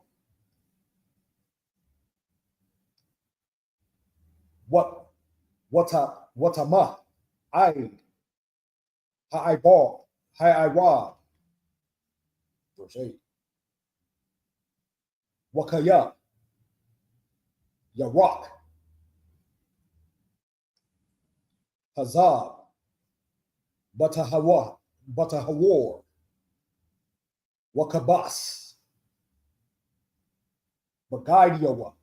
[SPEAKER 2] Watama, Aid, Ha'aibar, Ha'irab, verse 8. Wakaya, Yarak, Hazab, Batahawar, Wakabas, Bagaidiawa,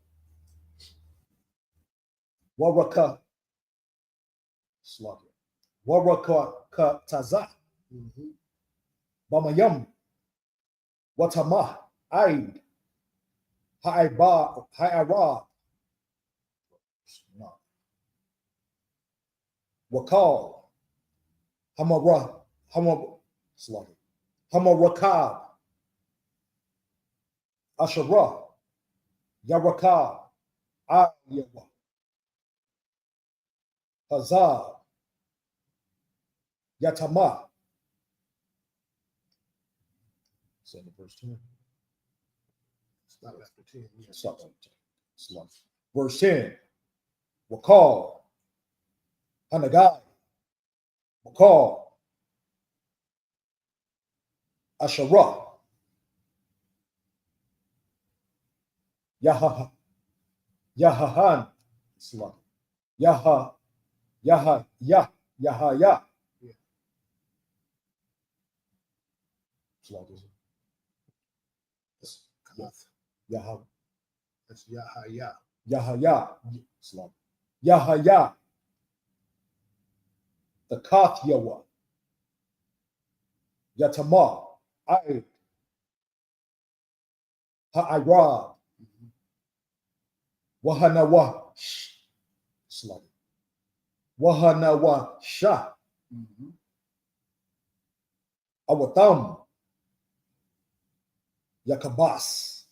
[SPEAKER 2] Waraka Taza, Bamayam, Watama, Aid, Ha'irab, Wakal, Hamarakab, Asherah, Yarakab, Ayawa, Hazar, Yatama. Send the verse 10.
[SPEAKER 1] Stop after 10. Yeah.
[SPEAKER 2] Stop after 10. Verse 10. Wakal, Hanagai, Wakal, Asherah, Yahahan, Yahaya,
[SPEAKER 1] That's Kath.
[SPEAKER 2] Yahaya,
[SPEAKER 1] That's Yahaya.
[SPEAKER 2] Yahaya, the Kathyawa, Yatama, Aid, Ha'irab, Wahanawa, Wahanawa Shah, Awatam, Yakabas,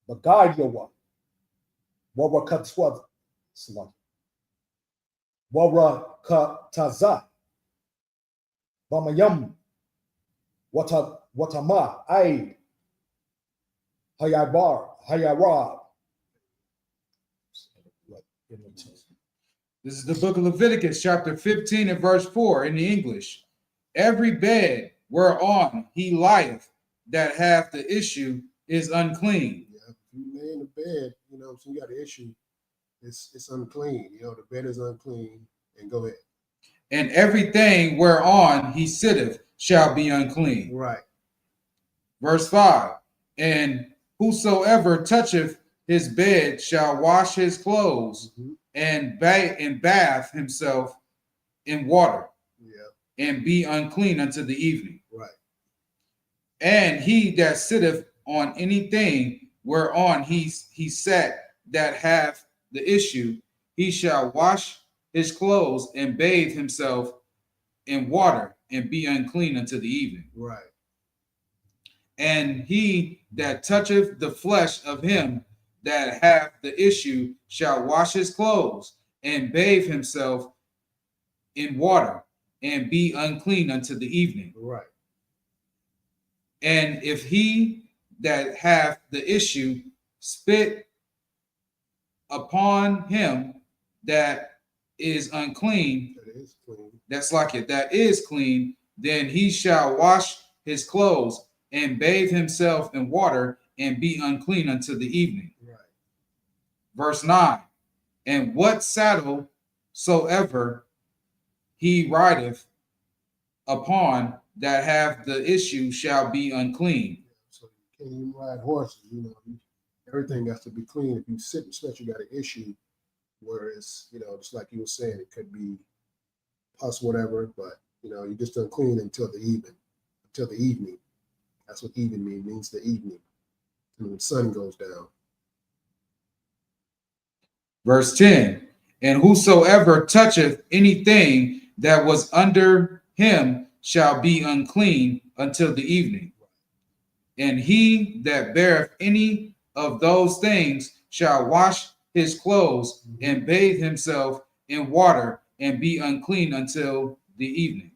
[SPEAKER 2] Bagayawa, Warakatwa, Warakataza, Bamayam, Watama, Aid, Hayarab.
[SPEAKER 3] This is the book of Leviticus, chapter 15 and verse 4 in the English. Every bed whereon he lieth that hath the issue is unclean.
[SPEAKER 1] Yeah, if you lay in the bed, so you got an issue, it's unclean. The bed is unclean. And go ahead.
[SPEAKER 3] And everything whereon he sitteth shall be unclean.
[SPEAKER 1] Right.
[SPEAKER 3] Verse 5. And whosoever toucheth his bed shall wash his clothes and bath himself in water, and be unclean unto the evening.
[SPEAKER 1] Right.
[SPEAKER 3] And he that sitteth on anything whereon he sat that hath the issue, he shall wash his clothes and bathe himself in water, and be unclean unto the evening.
[SPEAKER 1] Right.
[SPEAKER 3] And he that toucheth the flesh of him that hath the issue shall wash his clothes and bathe himself in water, and be unclean unto the evening.
[SPEAKER 1] Right.
[SPEAKER 3] And if he that hath the issue spit upon him that is unclean,
[SPEAKER 1] That is clean.
[SPEAKER 3] that's like it, that is clean, then he shall wash his clothes and bathe himself in water, and be unclean until the evening.
[SPEAKER 1] Right.
[SPEAKER 3] Verse 9. And what saddle soever he rideth upon that have the issue shall be unclean.
[SPEAKER 1] So you can't even ride horses. Everything has to be clean. If you sit and sweat, you got an issue. Whereas, just like you were saying, it could be pus, whatever, but you're just unclean until the evening. That's what even means the evening. And when the sun goes down.
[SPEAKER 3] Verse 10. And whosoever toucheth anything that was under him shall be unclean until the evening. And he that beareth any of those things shall wash his clothes and bathe himself in water, and be unclean until the evening.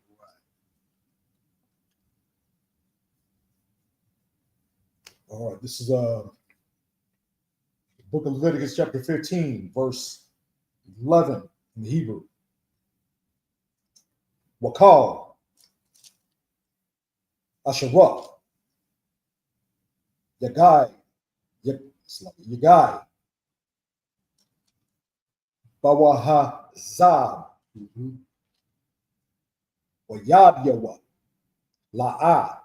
[SPEAKER 2] All right, this is the book of Leviticus, chapter 15, verse 11 in Hebrew. Wakal, Asherah, Yagai, Bawahazab, Wayab Yawa, La'a,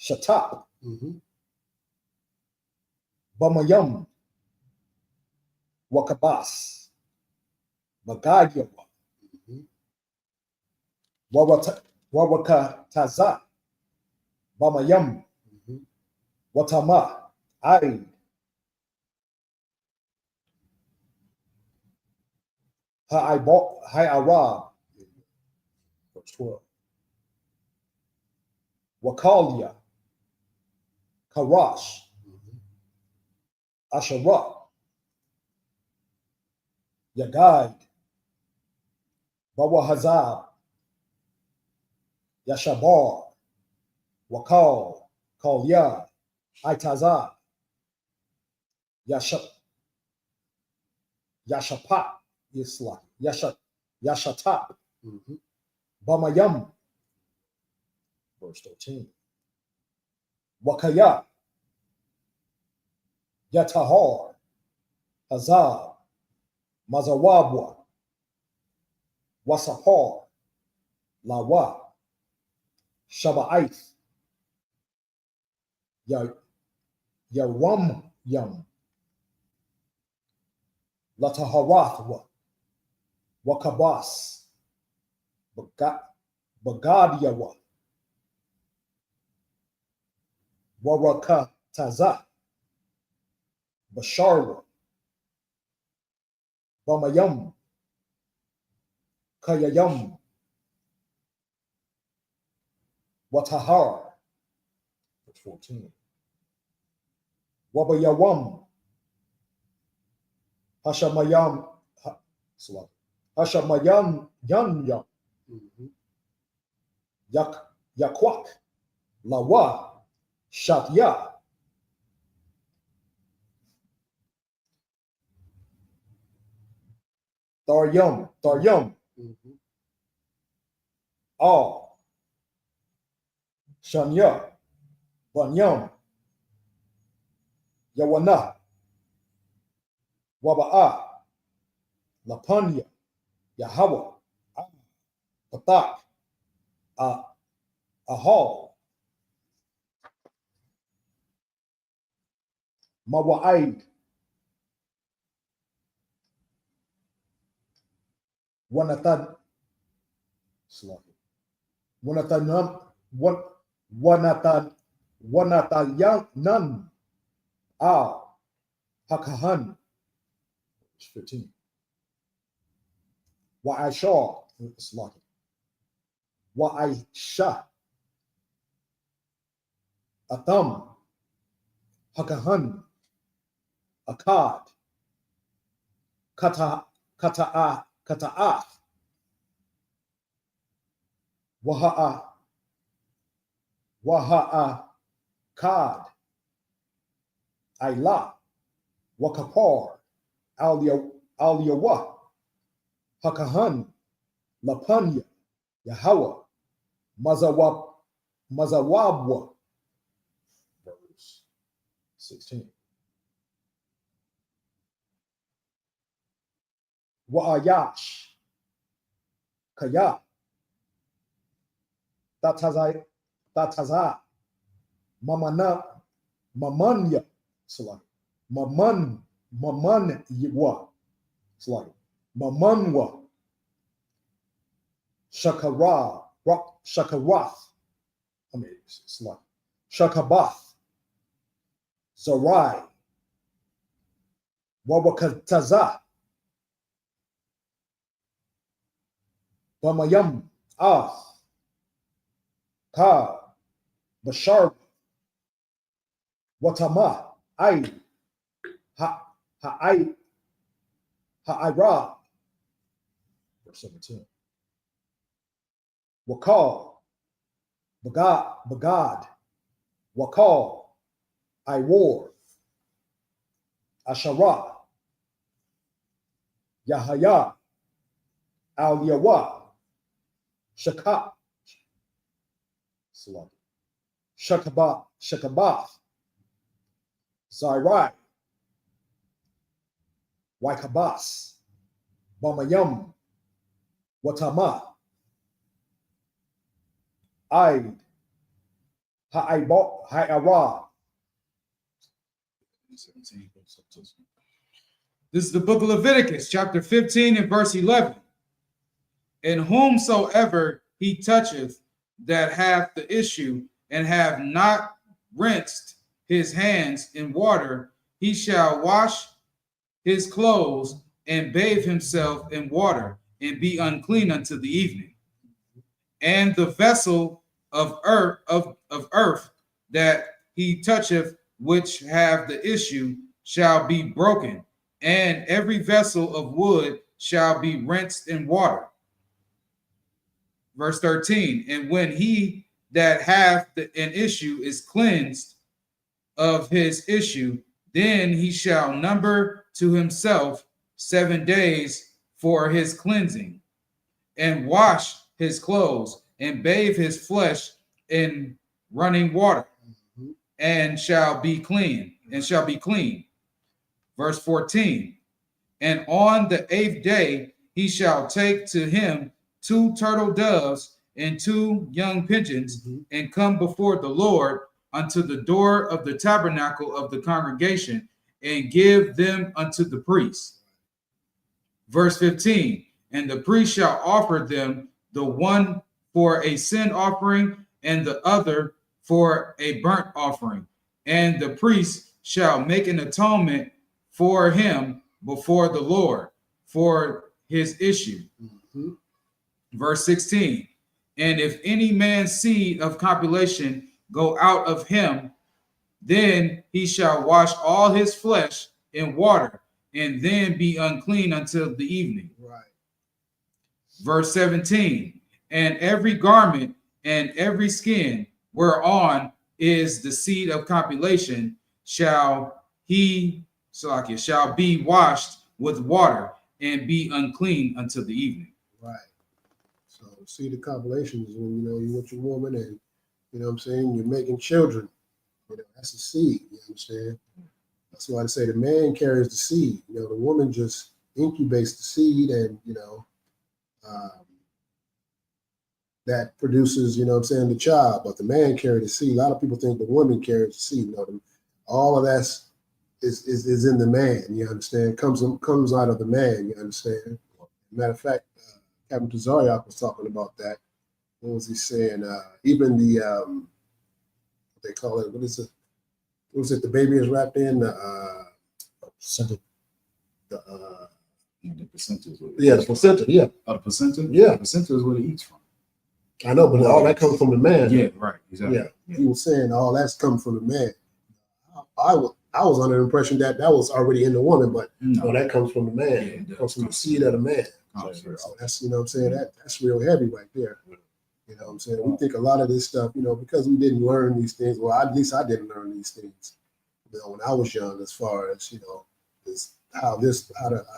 [SPEAKER 2] Shatap, Bamayam, Wakabas, Magayawa, Wawakataza, Bamayam, Watama, Aid, Ha'arab, verse 12. Wakalia, Karash, Asherah, Yagaid, Bawahazab, Yashabar, Wakal, Kalya, Aitazah, Yashapap, Yashatap, Bamayam, verse 13. Wakaya, Yatahar, Hazab, Mazawabwa, Wasapar, Lawa, Shaba'ith, Yaram Yam, Lataharathwa, Wakabas, Bagadyawa, Warakataza, Basharwa, Bamayam, Kayayam, Watahar. Verse 14. Wabayawam. Hashamayam. Hashamayam Yanya. Yakwak. Lawa. Shatya. Taryum. All. Shanya. Banyam. Yawana. Waba'a. Lapanya. Yahweh. Patak. Ahal. Mawa'id. Wanatan. Wanatan. Wanatayanan. Hakahan. 15. Wa'ashar. Wa'aisha. Atam. Hakahan. Akkad. Kata'ah. Waha'a. Kad. Ayla. Wakapar. Aliyawa. Hakahan. Lapanya. Yahweh. Mazawabwa. Verse 16. Wa'ayash. Kaya. Tataza. Mamanya. Mamanwa. Mamanwa. Shakarath. Shakabath. Zarai. Wawakataza. Bamayam. Ka. Bashar. Watama. Ha'ira. Verse 17. Wakal. Bagad. Wakal. Iwar. Ashara. Yahaya. Al-Yawa. Shakabath. Zairai. Waikabas. Bamayam. Watama. Aid. Ha'ara.
[SPEAKER 3] This is the book of Leviticus, chapter 15 and verse 11. And whomsoever he toucheth that hath the issue, and have not rinsed his hands in water, he shall wash his clothes and bathe himself in water, and be unclean unto the evening. And the vessel of earth that he toucheth, which have the issue, shall be broken, and every vessel of wood shall be rinsed in water. Verse 13, and when he that hath an issue is cleansed of his issue, then he shall number to himself 7 days for his cleansing, and wash his clothes, and bathe his flesh in running water, and shall be clean. Verse 14, and on the 8th day he shall take to him 2 turtle doves and 2 young pigeons, and come before the Lord unto the door of the tabernacle of the congregation, and give them unto the priest. Verse 15, and the priest shall offer them, the one for a sin offering, and the other for a burnt offering. And the priest shall make an atonement for him before the Lord for his issue. Verse 16, And if any man's seed of copulation go out of him, then he shall wash all his flesh in water, and then be unclean until the evening.
[SPEAKER 1] Right.
[SPEAKER 3] Verse 17, and every garment and every skin whereon is the seed of copulation shall be washed with water and be unclean until the evening.
[SPEAKER 1] Right. So seed of copulation is when, you know, you're with your woman and, you know what I'm saying, you're making children. You know, that's a seed, you understand? That's why I say the man carries the seed. You know, the woman just incubates the seed and, you know, that produces, you know what I'm saying, the child. But the man carries the seed. A lot of people think the woman carries the seed. You know, all of that's is in the man, you understand? Comes out of the man, you understand? Matter of fact, Captain Tazariak was talking about that. What was he saying? Even the what they call it, what is it? What was it? The baby is wrapped in the
[SPEAKER 2] Placenta.
[SPEAKER 3] The placenta is what
[SPEAKER 1] yeah, the placenta, yeah.
[SPEAKER 3] Oh, the placenta?
[SPEAKER 1] Yeah.
[SPEAKER 3] The placenta is what it eats from.
[SPEAKER 1] I know, but all that comes from the man.
[SPEAKER 3] Yeah, right. Exactly.
[SPEAKER 1] Yeah. He was saying all that's come from the man. I was under the impression that was already in the woman, but no, that comes from the man.
[SPEAKER 3] Yeah,
[SPEAKER 1] it comes from the seed of the man. So that's, you know what I'm saying, that's real heavy right there. You know what I'm saying? We think a lot of this stuff, you know, because we didn't learn these things. Well, at least I didn't learn these things, you know, when I was young, as far as, you know, how the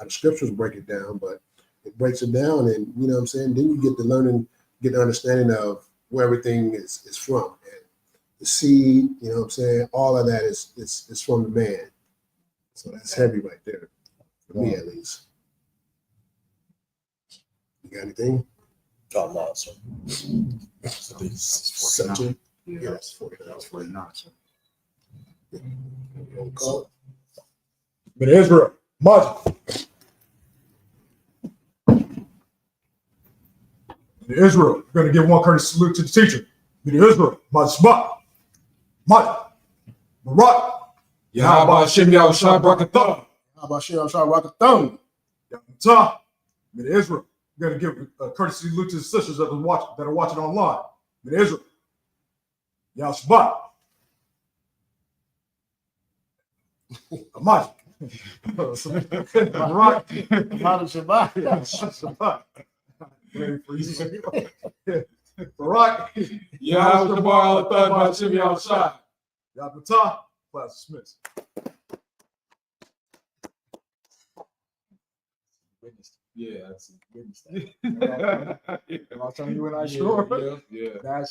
[SPEAKER 1] scriptures break it down, but it breaks it down, and you know what I'm saying, then you get the understanding of where everything is from. And the seed, you know what I'm saying, all of that is from the man. So that's heavy right there, for me at least. You got anything?
[SPEAKER 2] God loves, sir.
[SPEAKER 3] That's 49.
[SPEAKER 1] Yeah, that's 49.
[SPEAKER 3] That's 49.
[SPEAKER 1] Roll call.
[SPEAKER 2] But Israel, Majid. Israel, you're going to give one courteous salute to the teacher. But Israel, Majid Shabbat. Majid. Barak.
[SPEAKER 3] Yahweh Shem Yahushua Brakatah.
[SPEAKER 1] How about Shia Shah Rakathon?
[SPEAKER 2] Yahweh. But Israel, you're going to give a courteous salute to the sisters that are watching online. But Israel. Yahweh Shabbat. Majid. Barak.
[SPEAKER 1] Shabbat.
[SPEAKER 2] Shabbat. Ready for you. Barak.
[SPEAKER 3] Yahweh Shabbat Al Shem Yahushua.
[SPEAKER 2] Yahweh. Class dismissed.
[SPEAKER 3] Yeah, that's
[SPEAKER 2] Witness that. I'm telling you when I sure.
[SPEAKER 3] Yeah.
[SPEAKER 2] That's